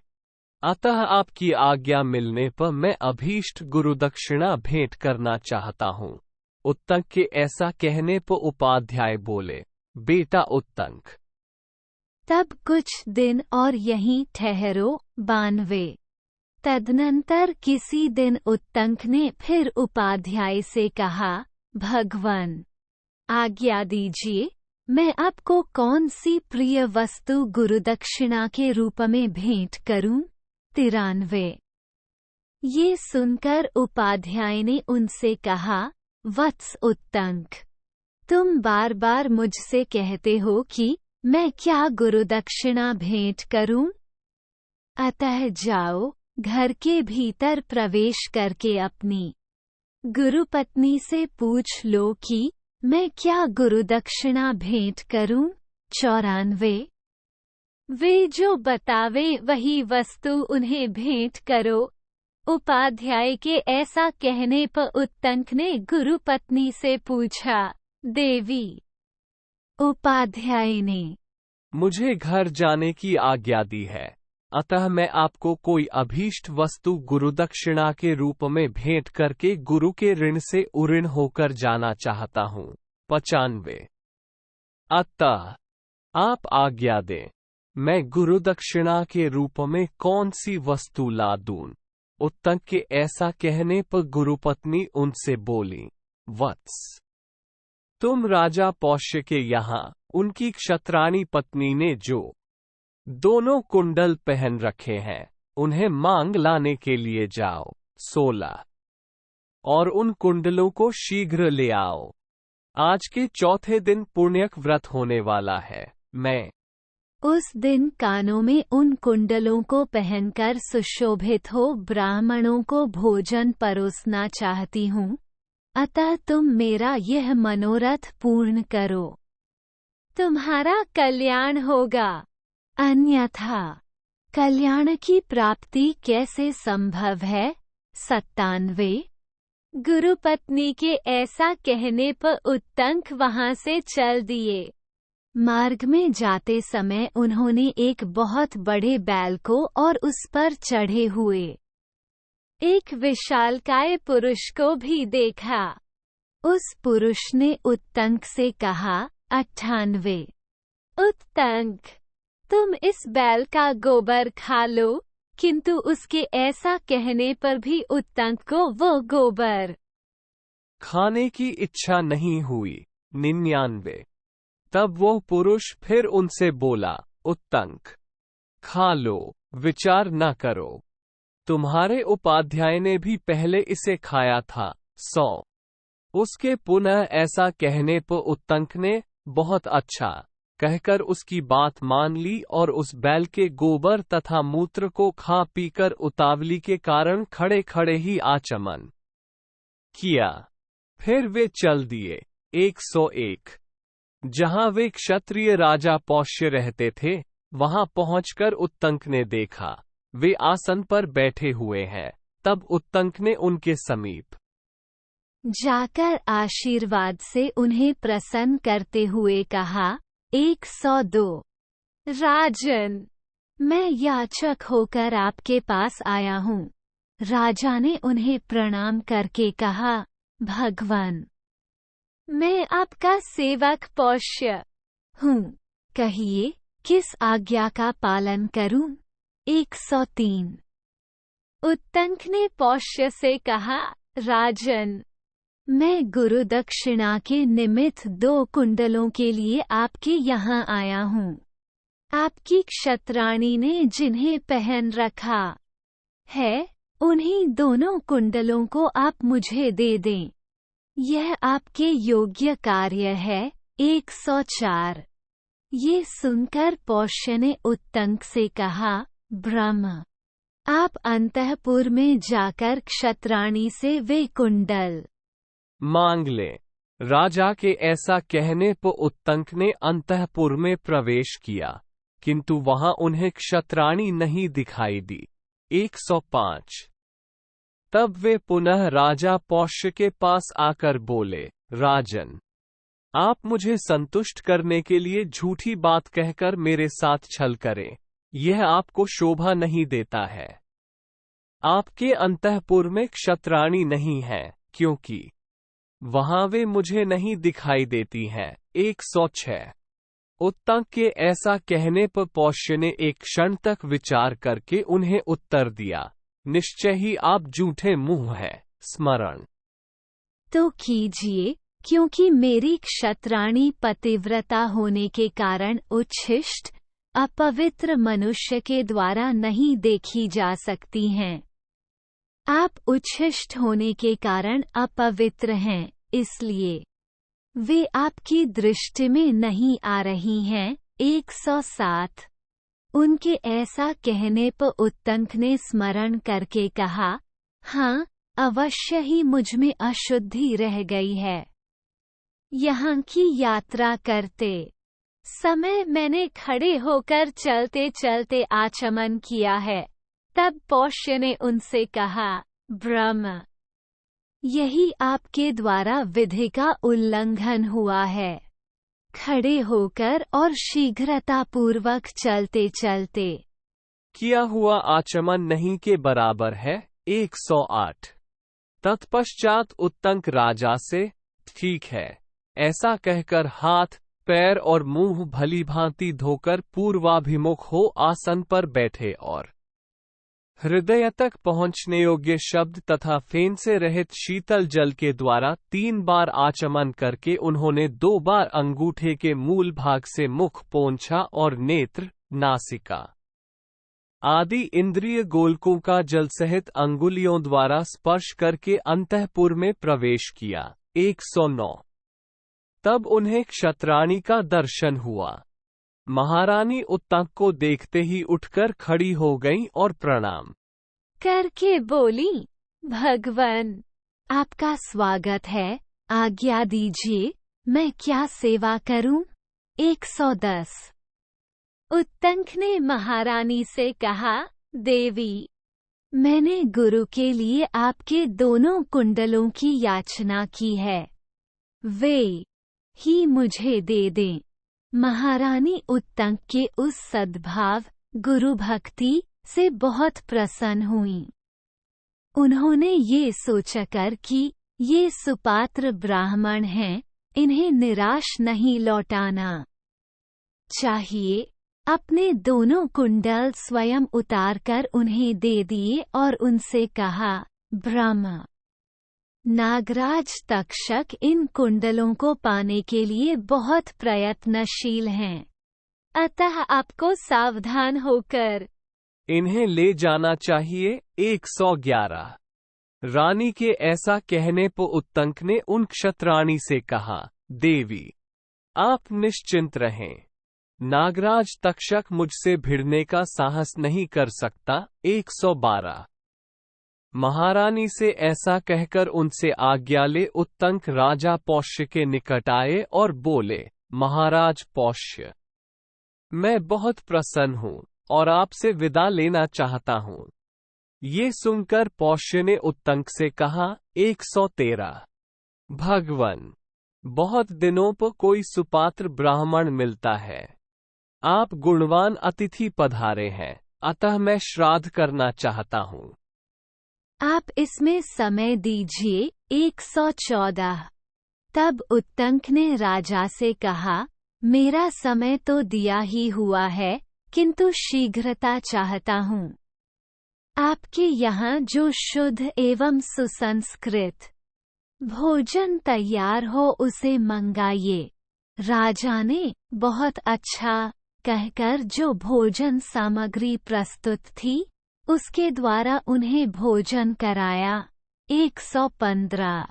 अतः आपकी आज्ञा मिलने पर मैं अभीष्ट गुरुदक्षिणा भेंट करना चाहता हूँ। उत्तंक के ऐसा कहने पर उपाध्याय बोले, बेटा उत्तंक, तब कुछ दिन और यहीं ठहरो। 92। तदनंतर किसी दिन उत्तंक ने फिर उपाध्याय से कहा, भगवान, आज्ञा दीजिए, मैं आपको कौन सी प्रिय वस्तु गुरुदक्षिणा के रूप में भेंट करूं? 93। ये सुनकर उपाध्याय ने उनसे कहा, वत्स उत्तंक, तुम बार बार मुझसे कहते हो कि मैं क्या गुरुदक्षिणा भेंट करूं? अतः जाओ, घर के भीतर प्रवेश करके अपनी गुरुपत्नी से पूछ लो कि मैं क्या गुरुदक्षिणा भेंट करूं? 94। वे जो बतावे वही वस्तु उन्हें भेंट करो। उपाध्याय के ऐसा कहने पर उत्तंक ने गुरुपत्नी से पूछा, देवी। उपाध्याय ने मुझे घर जाने की आज्ञा दी है, अतः मैं आपको कोई अभीष्ट वस्तु गुरुदक्षिणा के रूप में भेंट करके गुरु के ऋण से उऋण होकर जाना चाहता हूँ। 95। अतः आप आज्ञा दें, मैं गुरुदक्षिणा के रूप में कौन सी वस्तु ला दूं? उत्तंक के ऐसा कहने पर गुरुपत्नी उनसे बोली, वत्स, तुम राजा पौष्य के यहाँ उनकी क्षत्राणी पत्नी ने जो दोनों कुंडल पहन रखे हैं, उन्हें मांग लाने के लिए जाओ। 16। और उन कुंडलों को शीघ्र ले आओ। आज के चौथे दिन पुण्यक व्रत होने वाला है। मैं उस दिन कानों में उन कुंडलों को पहनकर सुशोभित हो ब्राह्मणों को भोजन परोसना चाहती हूँ, अतः तुम मेरा यह मनोरथ पूर्ण करो, तुम्हारा कल्याण होगा। अन्यथा कल्याण की प्राप्ति कैसे संभव है? 97। गुरुपत्नी के ऐसा कहने पर उत्तंक वहां से चल दिए। मार्ग में जाते समय उन्होंने एक बहुत बड़े बैल को और उस पर चढ़े हुए एक विशालकाय पुरुष को भी देखा। उस पुरुष ने उत्तंक से कहा, 98। उत्तंक, तुम इस बैल का गोबर खा लो। किंतु उसके ऐसा कहने पर भी उत्तंक को वो गोबर खाने की इच्छा नहीं हुई। 99। तब वो पुरुष फिर उनसे बोला, उत्तंक, खा लो, विचार न करो, तुम्हारे उपाध्याय ने भी पहले इसे खाया था। 100। उसके पुनः ऐसा कहने पर उत्तंक ने बहुत अच्छा कहकर उसकी बात मान ली और उस बैल के गोबर तथा मूत्र को खा पीकर उतावली के कारण खड़े खड़े ही आचमन किया। फिर वे चल दिए। 101। जहां वे क्षत्रिय राजा पौष्य रहते थे, वहां पहुंचकर उत्तंक ने देखा वे आसन पर बैठे हुए हैं। तब उत्तंक ने उनके समीप जाकर आशीर्वाद से उन्हें प्रसन्न करते हुए कहा, 102। राजन, मैं याचक होकर आपके पास आया हूँ। राजा ने उन्हें प्रणाम करके कहा, भगवान, मैं आपका सेवक पौष्य हूँ, कहिए किस आज्ञा का पालन करूं? 103। उत्तंक ने पौष्य से कहा, राजन, मैं गुरु दक्षिणा के निमित्त 2 कुंडलों के लिए आपके यहाँ आया हूँ। आपकी क्षत्राणी ने जिन्हें पहन रखा है, उन्हीं दोनों कुंडलों को आप मुझे दे दें। यह आपके योग्य कार्य है। 104। ये सुनकर पौष्य ने उत्तंक से कहा, ब्रह्म, आप अंतःपुर में जाकर क्षत्राणी से वे कुंडल मांग ले। राजा के ऐसा कहने पर उत्तंक ने अंतःपुर में प्रवेश किया। किंतु वहां उन्हें क्षत्राणी नहीं दिखाई दी। 105। तब वे पुनः राजा पौष्य के पास आकर बोले, राजन, आप मुझे संतुष्ट करने के लिए झूठी बात कहकर मेरे साथ छल करें, यह आपको शोभा नहीं देता है। आपके अंतःपुर में क्षत्राणी नहीं है, क्योंकि वहां वे मुझे नहीं दिखाई देती हैं। 106। उत्तंक के ऐसा कहने पर पौष्य ने एक क्षण तक विचार करके उन्हें उत्तर दिया, निश्चय ही आप झूठे मुंह हैं। स्मरण तो कीजिए, क्योंकि मेरी क्षत्राणी पतिव्रता होने के कारण उच्छिष्ट अपवित्र मनुष्य के द्वारा नहीं देखी जा सकती हैं। आप उच्छिष्ट होने के कारण अपवित्र हैं, इसलिए वे आपकी दृष्टि में नहीं आ रही हैं। 107। उनके ऐसा कहने पर उत्तंक ने स्मरण करके कहा, हाँ, अवश्य ही मुझ में अशुद्धि रह गई है। यहाँ की यात्रा करते समय मैंने खड़े होकर चलते चलते आचमन किया है। तब पौष्य ने उनसे कहा, ब्रह्म, यही आपके द्वारा विधि का उल्लंघन हुआ है। खड़े होकर और शीघ्रतापूर्वक चलते चलते किया हुआ आचमन नहीं के बराबर है। 108। तत्पश्चात उत्तंक राजा से, ठीक है, ऐसा कहकर हाथ, पैर और मुंह भली भांति धोकर पूर्वाभिमुख हो आसन पर बैठे और हृदय तक पहुंचने योग्य शब्द तथा फेन से रहित शीतल जल के द्वारा 3 बार आचमन करके उन्होंने 2 बार अंगूठे के मूल भाग से मुख पोंछा और नेत्र, नासिका आदि इंद्रिय गोलकों का जल सहित अंगुलियों द्वारा स्पर्श करके अंतःपुर में प्रवेश किया। 109। तब उन्हें क्षत्राणी का दर्शन हुआ। महारानी उत्तंक को देखते ही उठकर खड़ी हो गईं और प्रणाम करके बोली, भगवान, आपका स्वागत है, आज्ञा दीजिए, मैं क्या सेवा करूं? 110। उत्तंक ने महारानी से कहा, देवी, मैंने गुरु के लिए आपके दोनों कुंडलों की याचना की है, वे ही मुझे दे दें। महारानी उत्तंक के उस सद्भाव, गुरु भक्ति से बहुत प्रसन्न हुईं। उन्होंने ये सोचकर कि ये सुपात्र ब्राह्मण हैं, इन्हें निराश नहीं लौटाना चाहिए, अपने दोनों कुंडल स्वयं उतारकर उन्हें दे दिए और उनसे कहा, ब्रह्म, नागराज तक्षक इन कुंडलों को पाने के लिए बहुत प्रयत्नशील हैं, अतः आपको सावधान होकर इन्हें ले जाना चाहिए। 111। रानी के ऐसा कहने पर उत्तंक ने उन क्षत्राणी से कहा, देवी, आप निश्चिंत रहें, नागराज तक्षक मुझसे भिड़ने का साहस नहीं कर सकता। 112। महारानी से ऐसा कहकर उनसे आज्ञा ले उत्तंक राजा पौष्य के निकट आए और बोले, महाराज पौष्य, मैं बहुत प्रसन्न हूँ और आपसे विदा लेना चाहता हूँ। ये सुनकर पौष्य ने उत्तंक से कहा। 113। भगवन, बहुत दिनों पर कोई सुपात्र ब्राह्मण मिलता है, आप गुणवान अतिथि पधारे हैं, अतः मैं श्राद्ध करना चाहता हूँ। आप इसमें समय दीजिए। 114। तब उत्तंक ने राजा से कहा, मेरा समय तो दिया ही हुआ है, किंतु शीघ्रता चाहता हूँ। आपके यहाँ जो शुद्ध एवं सुसंस्कृत भोजन तैयार हो उसे मंगाइए। राजा ने बहुत अच्छा कहकर जो भोजन सामग्री प्रस्तुत थी, उसके द्वारा उन्हें भोजन कराया। 115।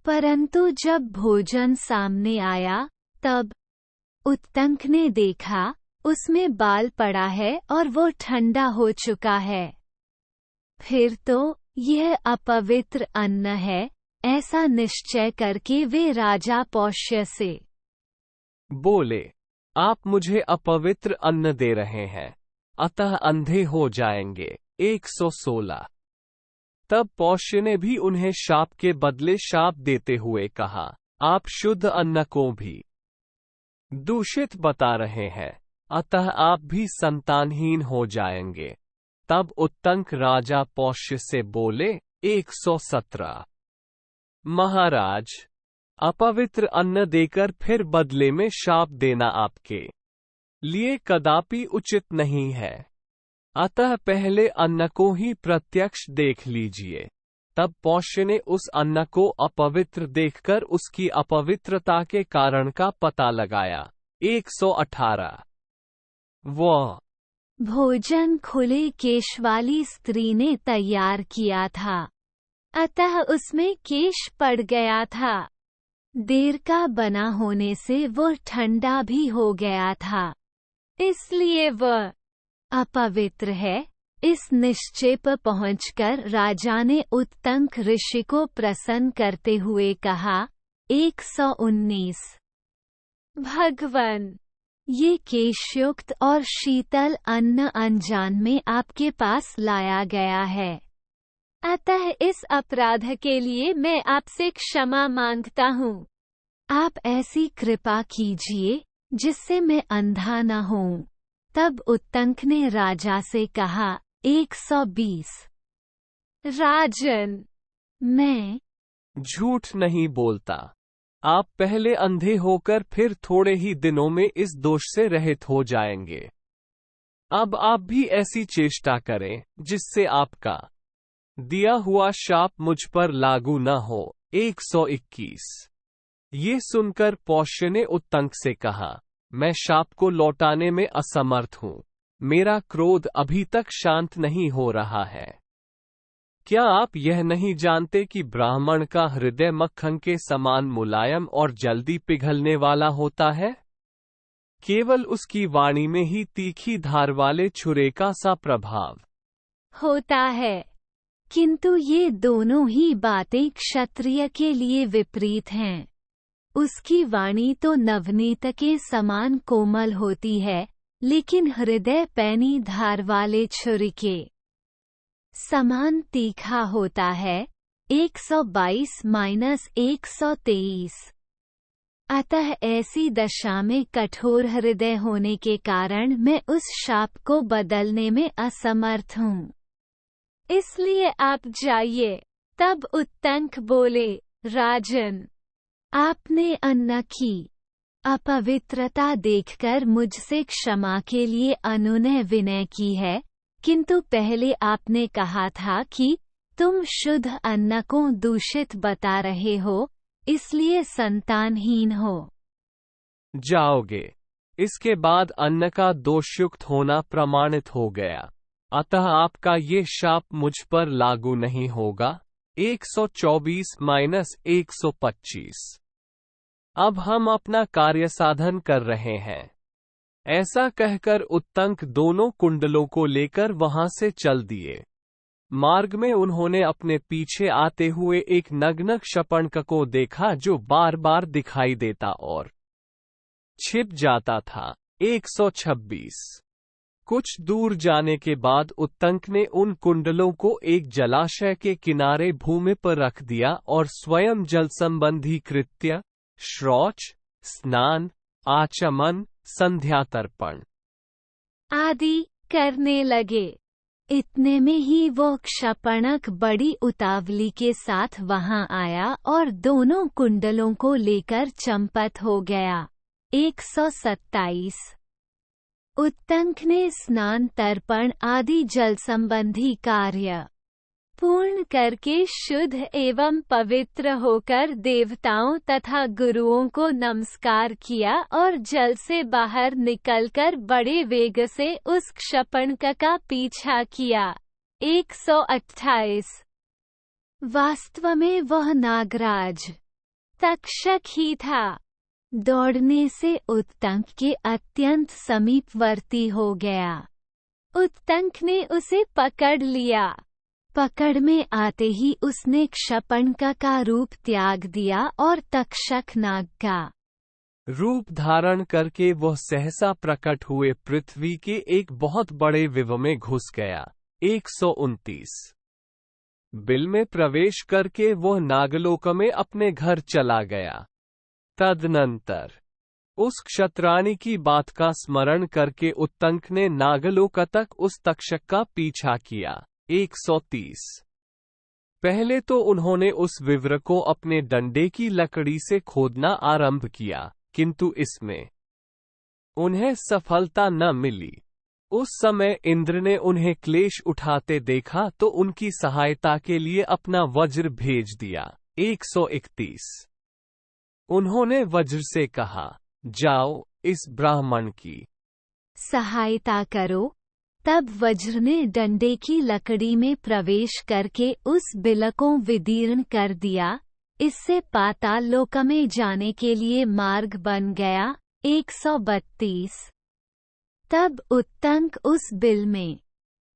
परंतु जब भोजन सामने आया, तब उत्तंक ने देखा उसमें बाल पड़ा है और वो ठंडा हो चुका है। फिर तो यह अपवित्र अन्न है, ऐसा निश्चय करके वे राजा पौष्य से बोले, आप मुझे अपवित्र अन्न दे रहे हैं, अतः अंधे हो जाएंगे। 116। तब पौष्य ने भी उन्हें शाप के बदले शाप देते हुए कहा, आप शुद्ध अन्न को भी दूषित बता रहे हैं, अतः आप भी संतानहीन हो जाएंगे। तब उत्तंक राजा पौष्य से बोले। 117। महाराज, अपवित्र अन्न देकर फिर बदले में शाप देना आपके लिए कदापि उचित नहीं है, अतः पहले अन्न को ही प्रत्यक्ष देख लीजिए। तब पौष्य ने उस अन्न को अपवित्र देखकर उसकी अपवित्रता के कारण का पता लगाया। 118। वह भोजन खुले केश वाली स्त्री ने तैयार किया था, अतः उसमें केश पड़ गया था। देर का बना होने से वह ठंडा भी हो गया था, इसलिए वह अपवित्र है। इस निश्चय पर पहुंचकर राजा ने उत्तंक ऋषि को प्रसन्न करते हुए कहा। 119। भगवान, ये केशयुक्त और शीतल अन्न अनजान में आपके पास लाया गया है, अतः इस अपराध के लिए मैं आपसे क्षमा मांगता हूँ। आप ऐसी कृपा कीजिए जिससे मैं अंधा न हूँ। तब उत्तंक ने राजा से कहा। 120। राजन, मैं झूठ नहीं बोलता। आप पहले अंधे होकर फिर थोड़े ही दिनों में इस दोष से रहित हो जाएंगे। अब आप भी ऐसी चेष्टा करें जिससे आपका दिया हुआ शाप मुझ पर लागू न हो। 121। ये सुनकर पौष्य ने उत्तंक से कहा, मैं शाप को लौटाने में असमर्थ हूँ। मेरा क्रोध अभी तक शांत नहीं हो रहा है। क्या आप यह नहीं जानते कि ब्राह्मण का हृदय मक्खन के समान मुलायम और जल्दी पिघलने वाला होता है? केवल उसकी वाणी में ही तीखी धार वाले छुरे का सा प्रभाव होता है, किंतु ये दोनों ही बातें क्षत्रिय के लिए विपरीत हैं। उसकी वाणी तो नवनीत के समान कोमल होती है, लेकिन हृदय पैनी धार वाले छुरी के समान तीखा होता है। 122-123। अतः ऐसी दशा में कठोर हृदय होने के कारण मैं उस शाप को बदलने में असमर्थ हूँ, इसलिए आप जाइए। तब उत्तंक बोले, राजन, आपने अन्न की अपवित्रता देखकर मुझसे क्षमा के लिए अनुनय विनय की है, किंतु पहले आपने कहा था कि तुम शुद्ध अन्न को दूषित बता रहे हो, इसलिए संतानहीन हो जाओगे। इसके बाद अन्न का दोषयुक्त होना प्रमाणित हो गया, अतः आपका ये शाप मुझ पर लागू नहीं होगा। 124-125। अब हम अपना कार्य साधन कर रहे हैं। ऐसा कहकर उत्तंक दोनों कुंडलों को लेकर वहां से चल दिए। मार्ग में उन्होंने अपने पीछे आते हुए एक नग्न क्षपणक को देखा जो बार बार दिखाई देता और छिप जाता था। 126। कुछ दूर जाने के बाद उत्तंक ने उन कुंडलों को एक जलाशय के किनारे भूमि पर रख दिया और स्वयं जल संबंधी कृत्य, शौच, स्नान, आचमन, संध्या तर्पण आदि करने लगे। इतने में ही वो क्षपणक बड़ी उतावली के साथ वहां आया और दोनों कुंडलों को लेकर चंपत हो गया। 127। उत्तंक ने स्नान तर्पण आदि जल संबंधी कार्य पूर्ण करके शुद्ध एवं पवित्र होकर देवताओं तथा गुरुओं को नमस्कार किया और जल से बाहर निकलकर बड़े वेग से उस क्षपणक का पीछा किया। 128। वास्तव में वह नागराज तक्षक ही था। दौड़ने से उत्तंक के अत्यंत समीपवर्ती हो गया। उत्तंक ने उसे पकड़ लिया। पकड़ में आते ही उसने क्षपणक का रूप त्याग दिया और तक्षक नाग का रूप धारण करके वह सहसा प्रकट हुए पृथ्वी के एक बहुत बड़े विव में घुस गया। 129 बिल में प्रवेश करके वह नागलोक में अपने घर चला गया। तदनंतर उस क्षत्राणी की बात का स्मरण करके उत्तंक ने नागलोक तक उस तक्षक का पीछा किया। 130 पहले तो उन्होंने उस विव्र को अपने डंडे की लकड़ी से खोदना आरंभ किया, किंतु इसमें उन्हें सफलता न मिली। उस समय इंद्र ने उन्हें क्लेश उठाते देखा तो उनकी सहायता के लिए अपना वज्र भेज दिया। 131 उन्होंने वज्र से कहा, जाओ इस ब्राह्मण की सहायता करो। तब वज्र ने डंडे की लकड़ी में प्रवेश करके उस बिल को विदीर्ण कर दिया। इससे पाताल लोक में जाने के लिए मार्ग बन गया। 132 तब उत्तंक उस बिल में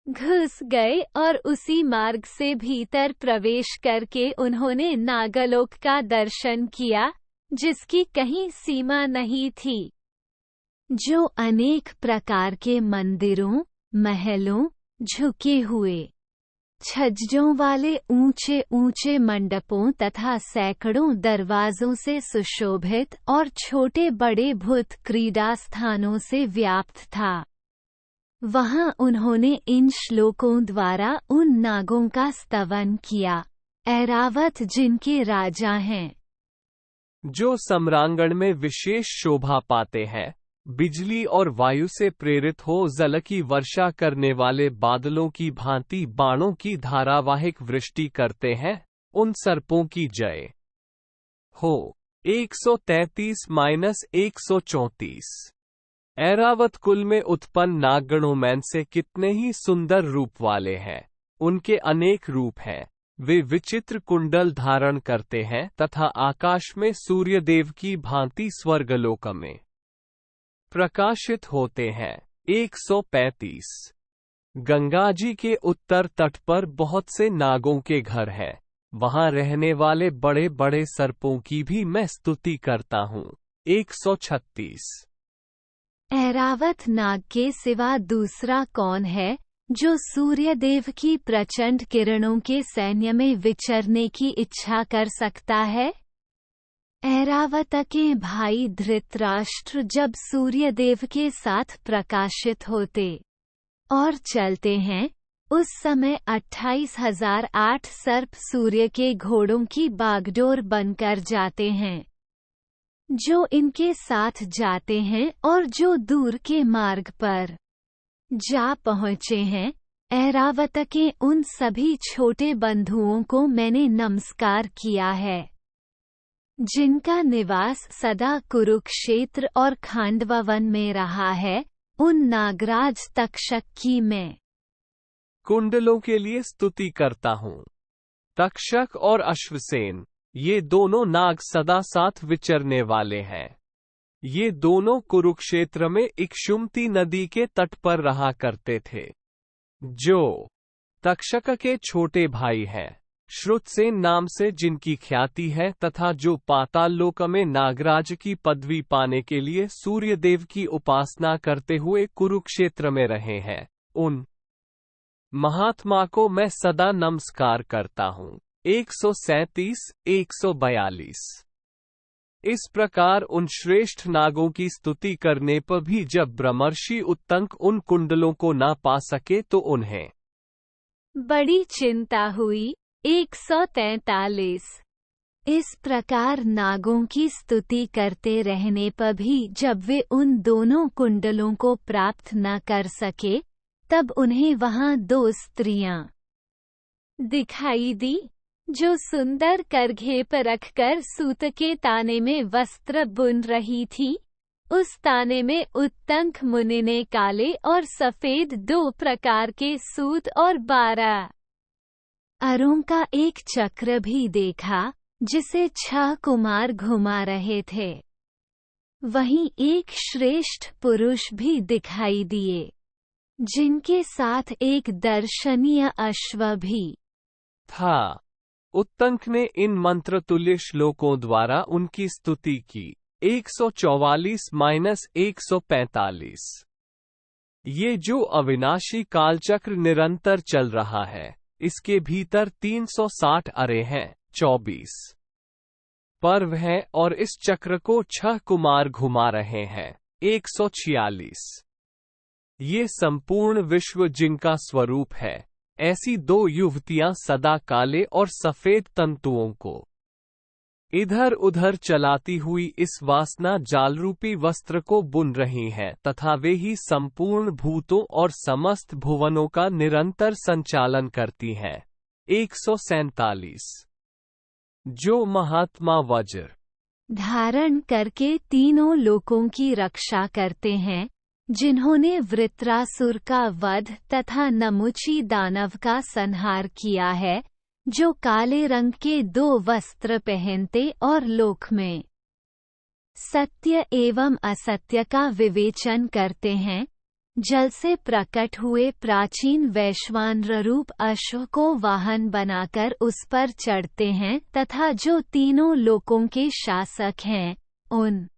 घुस गए और उसी मार्ग से भीतर प्रवेश करके उन्होंने नागलोक का दर्शन किया, जिसकी कहीं सीमा नहीं थी, जो अनेक प्रकार के मंदिरों, महलों, झुके हुए छज्जों वाले ऊंचे ऊंचे मंडपों तथा सैकड़ों दरवाजों से सुशोभित और छोटे बड़े भूत क्रीड़ा स्थानों से व्याप्त था। वहां उन्होंने इन श्लोकों द्वारा उन नागों का स्तवन किया। ऐरावत जिनके राजा हैं, जो सम्रांगण में विशेष शोभा पाते हैं, बिजली और वायु से प्रेरित हो जल की वर्षा करने वाले बादलों की भांति बाणों की धारावाहिक वृष्टि करते हैं, उन सर्पों की जय हो। 133-134 ऐरावत कुल में उत्पन्न नागगणों में से कितने ही सुंदर रूप वाले हैं। उनके अनेक रूप हैं। वे विचित्र कुंडल धारण करते हैं तथा आकाश में सूर्यदेव की भांति स्वर्गलोक में प्रकाशित होते हैं। 135 गंगा जी के उत्तर तट पर बहुत से नागों के घर हैं। वहां रहने वाले बड़े बड़े सर्पों की भी मैं स्तुति करता हूँ। 136 ऐरावत नाग के सिवा दूसरा कौन है जो सूर्यदेव की प्रचंड किरणों के सैन्य में विचरने की इच्छा कर सकता है? ऐरावत के भाई धृतराष्ट्र जब सूर्यदेव के साथ प्रकाशित होते और चलते हैं, उस समय 28,008 सर्प सूर्य के घोड़ों की बागडोर बनकर जाते हैं, जो इनके साथ जाते हैं और जो दूर के मार्ग पर जा पहुँचे हैं। ऐरावत के उन सभी छोटे बंधुओं को मैंने नमस्कार किया है, जिनका निवास सदा कुरुक्षेत्र और खांडवन में रहा है। उन नागराज तक्षक की मैं कुंडलों के लिए स्तुति करता हूँ। तक्षक और अश्वसेन, ये दोनों नाग सदा साथ विचरने वाले हैं। ये दोनों कुरुक्षेत्र में इक्षुमती नदी के तट पर रहा करते थे। जो तक्षक के छोटे भाई हैं, श्रुतसेन नाम से जिनकी ख्याति है तथा जो पाताल लोक में नागराज की पदवी पाने के लिए सूर्यदेव की उपासना करते हुए कुरुक्षेत्र में रहे हैं, उन महात्मा को मैं सदा नमस्कार करता हूँ। 137-142 इस प्रकार उन श्रेष्ठ नागों की स्तुति करने पर भी जब ब्रह्मर्षि उत्तंक उन कुंडलों को न पा सके तो उन्हें बड़ी चिंता हुई। 143 इस प्रकार नागों की स्तुति करते रहने पर भी जब वे उन दोनों कुंडलों को प्राप्त न कर सके, तब उन्हें वहां 2 स्त्रियां दिखाई दी, जो सुंदर करघे पर रखकर सूत के ताने में वस्त्र बुन रही थी। उस ताने में उत्तंक मुनि ने काले और सफेद 2 प्रकार के सूत और 12 अरों का एक चक्र भी देखा, जिसे 6 कुमार घुमा रहे थे। वहीं एक श्रेष्ठ पुरुष भी दिखाई दिए, जिनके साथ एक दर्शनीय अश्व भी था। उत्तंक ने इन मंत्रतुल्य श्लोकों द्वारा उनकी स्तुति की। 144-145। ये जो अविनाशी कालचक्र निरंतर चल रहा है, इसके भीतर 360 अरे हैं, 24 पर्व हैं और इस चक्र को 6 कुमार घुमा रहे हैं, 146। ये संपूर्ण विश्व जिनका स्वरूप है, ऐसी 2 युवतियां सदा काले और सफेद तंतुओं को इधर उधर चलाती हुई इस वासना जालरूपी वस्त्र को बुन रही हैं तथा वे ही संपूर्ण भूतों और समस्त भुवनों का निरंतर संचालन करती हैं। 147। जो महात्मा वज्र धारण करके तीनों लोकों की रक्षा करते हैं, जिन्होंने वृत्रासुर का वध तथा नमुची दानव का संहार किया है, जो काले रंग के 2 वस्त्र पहनते और लोक में सत्य एवं असत्य का विवेचन करते हैं, जल से प्रकट हुए प्राचीन वैश्वानर रूप अश्व को वाहन बनाकर उस पर चढ़ते हैं तथा जो तीनों लोकों के शासक हैं, उन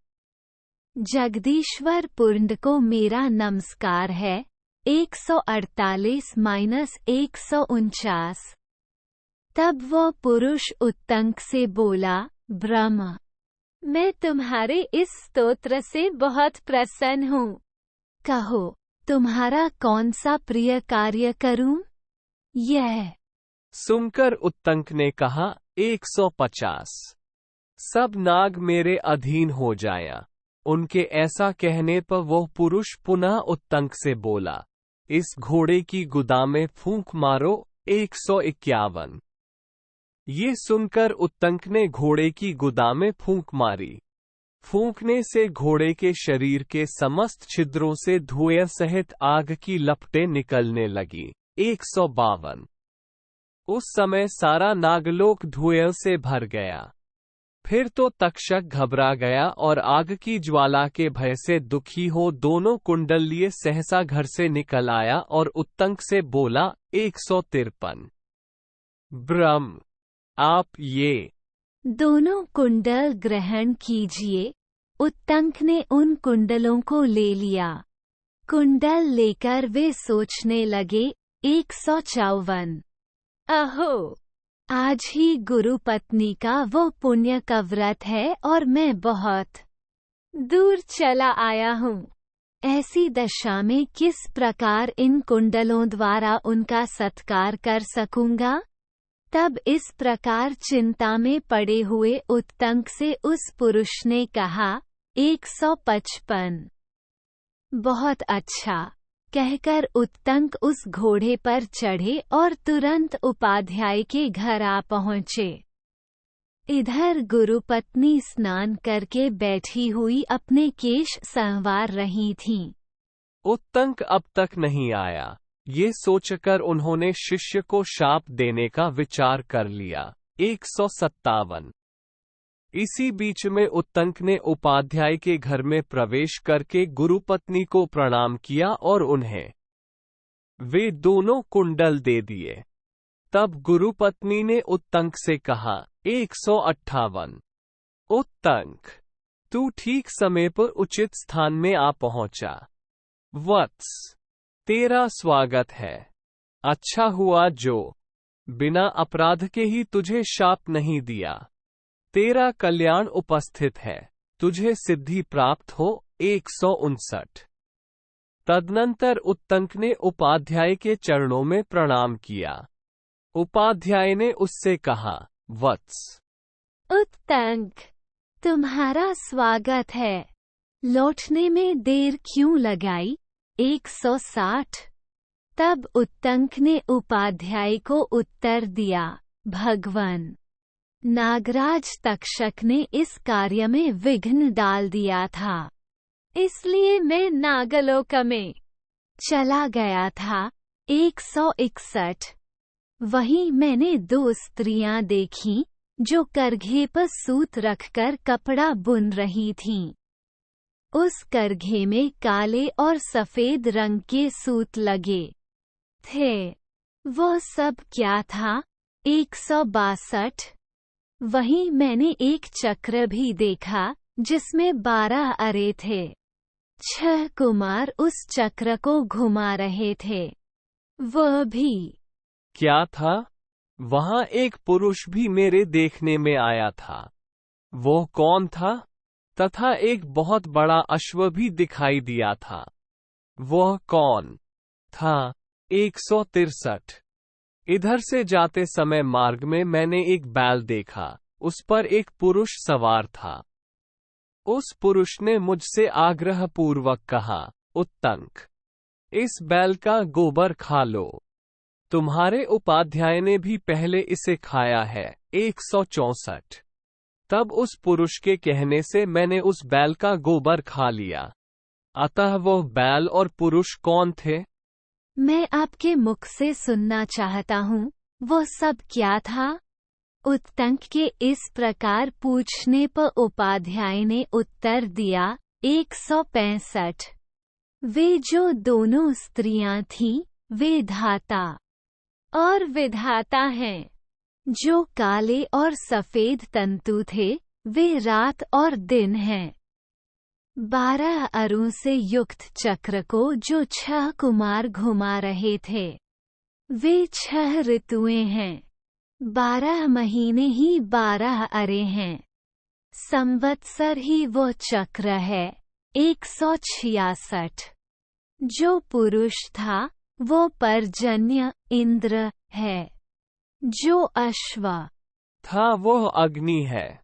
जगदीश्वर पूर्ण को मेरा नमस्कार है। 148-149। तब वह पुरुष उत्तंक से बोला, ब्रह्म, मैं तुम्हारे इस स्तोत्र से बहुत प्रसन्न हूँ। कहो, तुम्हारा कौन सा प्रिय कार्य करूं? यह सुनकर उत्तंक ने कहा, 150। सब नाग मेरे अधीन हो जाया। उनके ऐसा कहने पर वह पुरुष पुनः उत्तंक से बोला, इस घोड़े की गुदा में फूंक मारो। 151। ये सुनकर उत्तंक ने घोड़े की गुदा में फूंक मारी। फूंकने से घोड़े के शरीर के समस्त छिद्रों से धुएं सहित आग की लपटें निकलने लगी। 152। उस समय सारा नागलोक धुएं से भर गया। फिर तो तक्षक घबरा गया और आग की ज्वाला के भय से दुखी हो दोनों कुंडल लिए सहसा घर से निकल आया और उत्तंक से बोला। 153। ब्रह्म, आप ये दोनों कुंडल ग्रहण कीजिए। उत्तंक ने उन कुंडलों को ले लिया। कुंडल लेकर वे सोचने लगे। 154। अहो, आज ही गुरु पत्नी का वो पुण्य का व्रत है और मैं बहुत दूर चला आया हूँ। ऐसी दशा में किस प्रकार इन कुंडलों द्वारा उनका सत्कार कर सकूंगा? तब इस प्रकार चिंता में पड़े हुए उत्तंक से उस पुरुष ने कहा। 155। बहुत अच्छा कहकर उत्तंक उस घोड़े पर चढ़े और तुरंत उपाध्याय के घर आ पहुँचे। इधर गुरुपत्नी स्नान करके बैठी हुई अपने केश संवार रही थीं। उत्तंक अब तक नहीं आया, ये सोचकर उन्होंने शिष्य को शाप देने का विचार कर लिया। 157। इसी बीच में उत्तंक ने उपाध्याय के घर में प्रवेश करके गुरुपत्नी को प्रणाम किया और उन्हें वे दोनों कुंडल दे दिए। तब गुरुपत्नी ने उत्तंक से कहा। 158। उत्तंक, तू ठीक समय पर उचित स्थान में आ पहुंचा। वत्स, तेरा स्वागत है। अच्छा हुआ जो बिना अपराध के ही तुझे शाप नहीं दिया। तेरा कल्याण उपस्थित है, तुझे सिद्धि प्राप्त हो। 159। तदनंतर उत्तंक ने उपाध्याय के चरणों में प्रणाम किया। उपाध्याय ने उससे कहा, वत्स, उत्तंक, तुम्हारा स्वागत है। लौटने में देर क्यों लगाई? 160। तब उत्तंक ने उपाध्याय को उत्तर दिया, भगवान, नागराज तक्षक ने इस कार्य में विघ्न डाल दिया था, इसलिए मैं नागलोक में चला गया था। 161। वहीं मैंने 2 स्त्रियां देखीं, जो करघे पर सूत रखकर कपड़ा बुन रही थीं। उस करघे में काले और सफेद रंग के सूत लगे थे। वह सब क्या था? 162। वहीं मैंने एक चक्र भी देखा, जिसमें 12 अरे थे। 6 कुमार उस चक्र को घुमा रहे थे। वह भी क्या था? वहां एक पुरुष भी मेरे देखने में आया था। वो कौन था? तथा एक बहुत बड़ा अश्व भी दिखाई दिया था। वह कौन था? 163। इधर से जाते समय मार्ग में मैंने एक बैल देखा, उस पर एक पुरुष सवार था। उस पुरुष ने मुझसे आग्रहपूर्वक कहा, उत्तंक, इस बैल का गोबर खा लो। तुम्हारे उपाध्याय ने भी पहले इसे खाया है। 164। तब उस पुरुष के कहने से मैंने उस बैल का गोबर खा लिया। अतः वह बैल और पुरुष कौन थे? मैं आपके मुख से सुनना चाहता हूँ, वो सब क्या था? उत्तंक के इस प्रकार पूछने पर उपाध्याय ने उत्तर दिया, 165। वे जो दोनों स्त्रियां थीं, वे धाता और विधाता हैं। जो काले और सफेद तंतु थे, वे रात और दिन हैं। 12 अरों से युक्त चक्र को जो 6 कुमार घुमा रहे थे, वे 6 ऋतुएं हैं। 12 महीने ही 12 अरे हैं। संवत्सर ही वो चक्र है। 166। जो पुरुष था, वो पर्जन्य इंद्र है। जो अश्व था वह अग्नि है।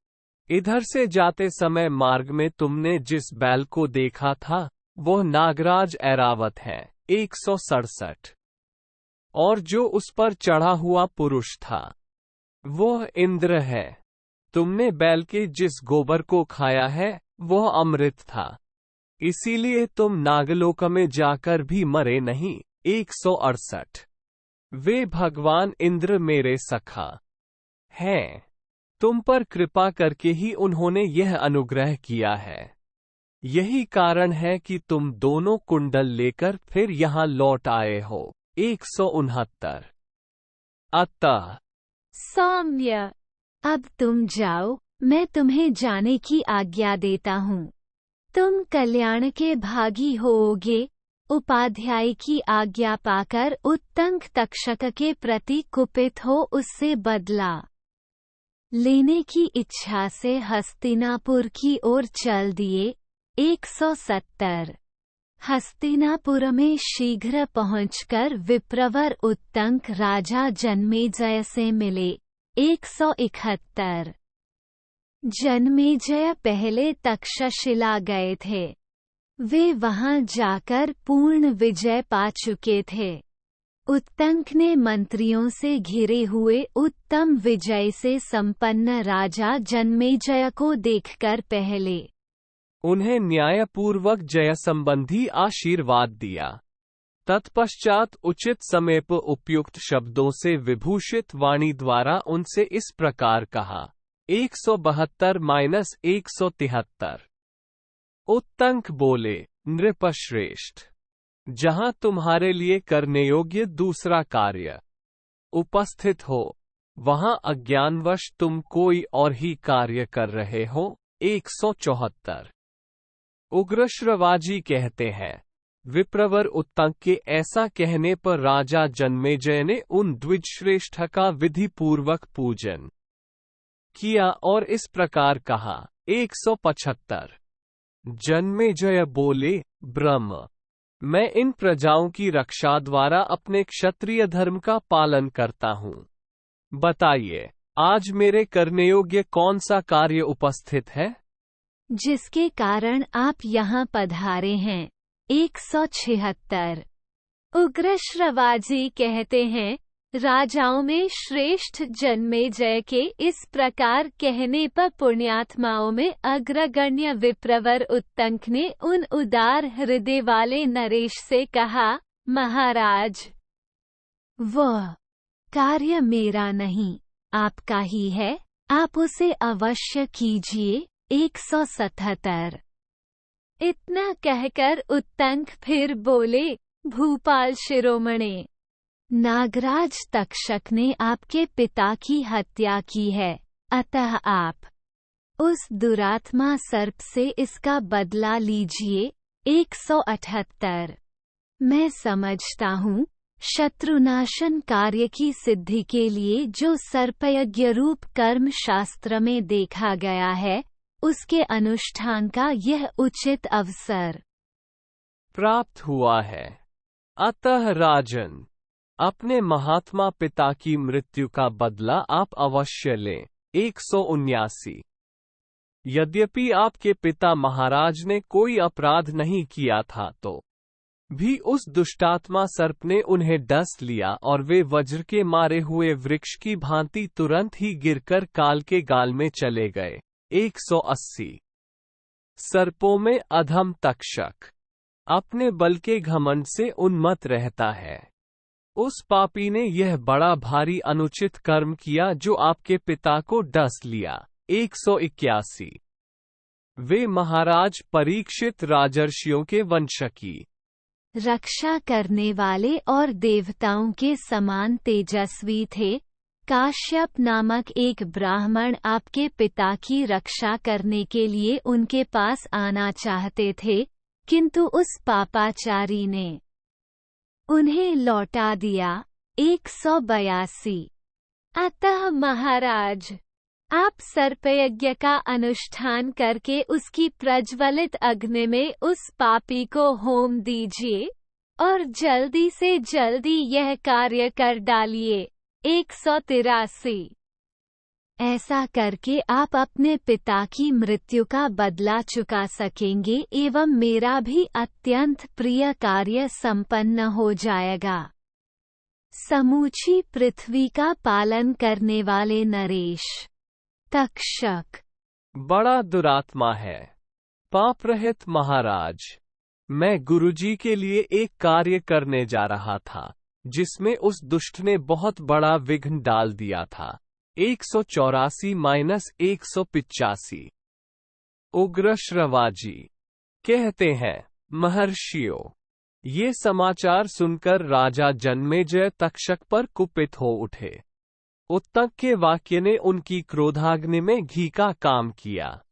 इधर से जाते समय मार्ग में तुमने जिस बैल को देखा था, वह नागराज ऐरावत है। 167। और जो उस पर चढ़ा हुआ पुरुष था, वह इंद्र है। तुमने बैल के जिस गोबर को खाया है, वह अमृत था। इसीलिए तुम नागलोक में जाकर भी मरे नहीं। 168। वे भगवान इंद्र मेरे सखा हैं। तुम पर कृपा करके ही उन्होंने यह अनुग्रह किया है। यही कारण है कि तुम दोनों कुंडल लेकर फिर यहाँ लौट आए हो। 169। अतः सौम्य, अब तुम जाओ, मैं तुम्हें जाने की आज्ञा देता हूँ। तुम कल्याण के भागी होओगे। उपाध्याय की आज्ञा पाकर उत्तंक तक्षक के प्रति कुपित हो उससे बदला लेने की इच्छा से हस्तिनापुर की ओर चल दिए। 170। हस्तिनापुर में शीघ्र पहुंचकर विप्रवर उत्तंक राजा जन्मेजय से मिले। 171। जन्मेजय पहले तक्षशिला गए थे। वे वहां जाकर पूर्ण विजय पा चुके थे। उत्तंक ने मंत्रियों से घिरे हुए उत्तम विजय से संपन्न राजा जन्मेजय को देखकर पहले उन्हें न्यायपूर्वक जय संबंधी आशीर्वाद दिया। तत्पश्चात उचित समय पर उपयुक्त शब्दों से विभूषित वाणी द्वारा उनसे इस प्रकार कहा। 172-173। उत्तंक बोले, नृपश्रेष्ठ, जहां तुम्हारे लिए करने योग्य दूसरा कार्य उपस्थित हो, वहां अज्ञानवश तुम कोई और ही कार्य कर रहे हो। 174। उग्रश्रवाजी कहते हैं, विप्रवर उत्तंक के ऐसा कहने पर राजा जन्मेजय ने उन द्विजश्रेष्ठ का विधि पूर्वक पूजन किया और इस प्रकार कहा। 175। जन्मेजय बोले, ब्रह्म, मैं इन प्रजाओं की रक्षा द्वारा अपने क्षत्रिय धर्म का पालन करता हूँ। बताइए, आज मेरे करने योग्य कौन सा कार्य उपस्थित है, जिसके कारण आप यहाँ पधारे हैं। 176। उग्रश्रवाजी कहते हैं, राजाओं में श्रेष्ठ जन्मेजय के इस प्रकार कहने पर पुण्यात्माओं में अग्रगण्य विप्रवर उत्तंक ने उन उदार हृदय वाले नरेश से कहा, महाराज, वह कार्य मेरा नहीं, आपका ही है, आप उसे अवश्य कीजिए। 177। इतना कहकर उत्तंक फिर बोले, भूपाल शिरोमणे, नागराज तक्षक ने आपके पिता की हत्या की है, अतः आप उस दुरात्मा सर्प से इसका बदला लीजिए। 178। मैं समझता हूँ, शत्रुनाशन कार्य की सिद्धि के लिए जो सर्पयज्ञ रूप कर्म शास्त्र में देखा गया है, उसके अनुष्ठान का यह उचित अवसर प्राप्त हुआ है। अतः राजन, अपने महात्मा पिता की मृत्यु का बदला आप अवश्य लें। 179। यद्यपि आपके पिता महाराज ने कोई अपराध नहीं किया था तो भी उस दुष्टात्मा सर्प ने उन्हें डस लिया और वे वज्र के मारे हुए वृक्ष की भांति तुरंत ही गिरकर काल के गाल में चले गए। 180। सर्पों में अधम तक्षक अपने बल के घमंड से उन्मत्त रहता है। उस पापी ने यह बड़ा भारी अनुचित कर्म किया जो आपके पिता को डस लिया। 181। वे महाराज परीक्षित राजर्षियों के वंशकी रक्षा करने वाले और देवताओं के समान तेजस्वी थे। काश्यप नामक एक ब्राह्मण आपके पिता की रक्षा करने के लिए उनके पास आना चाहते थे, किंतु उस पापाचारी ने उन्हें लौटा दिया। 182। अतः महाराज, आप सर्पयज्ञ का अनुष्ठान करके उसकी प्रज्वलित अग्नि में उस पापी को होम दीजिए और जल्दी से जल्दी यह कार्य कर डालिए। 183। ऐसा करके आप अपने पिता की मृत्यु का बदला चुका सकेंगे एवं मेरा भी अत्यंत प्रिय कार्य संपन्न हो जाएगा। समूची पृथ्वी का पालन करने वाले नरेश तक्षक बड़ा दुरात्मा है। पाप रहित महाराज, मैं गुरुजी के लिए एक कार्य करने जा रहा था जिसमें उस दुष्ट ने बहुत बड़ा विघ्न डाल दिया था। 184-185। उग्र श्रवाजी कहते हैं, महर्षियों, ये समाचार सुनकर राजा जन्मेजय तक्षक पर कुपित हो उठे। उत्तक के वाक्य ने उनकी क्रोधाग्नि में घी का काम किया।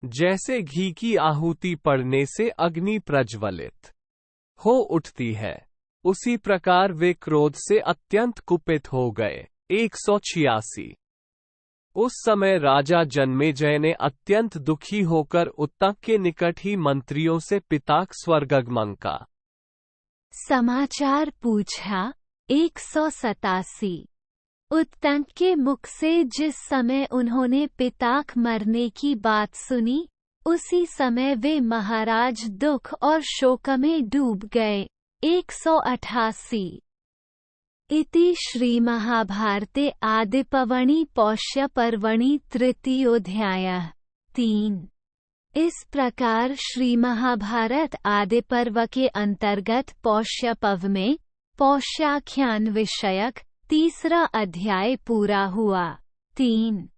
जैसे घी की आहुति पड़ने से अग्नि प्रज्वलित हो उठती है, उसी प्रकार वे क्रोध से अत्यंत कुपित हो गए। 186। उस समय राजा जन्मेजय ने अत्यंत दुखी होकर उत्तक के निकट ही मंत्रियों से पिताक स्वर्गगमन का समाचार पूछा। 187। उत्तक के मुख से जिस समय उन्होंने पिताक मरने की बात सुनी, उसी समय वे महाराज दुख और शोक में डूब गए। 188। इति श्रीमहाभारते आदिपर्वणि पौष्य पर्वणि तृतीयोऽध्यायः 3। इस प्रकार श्री महाभारत आदि पर्व के अंतर्गत पौष्य पर्व में पौष्याख्यान विषयक तीसरा अध्याय पूरा हुआ। 3।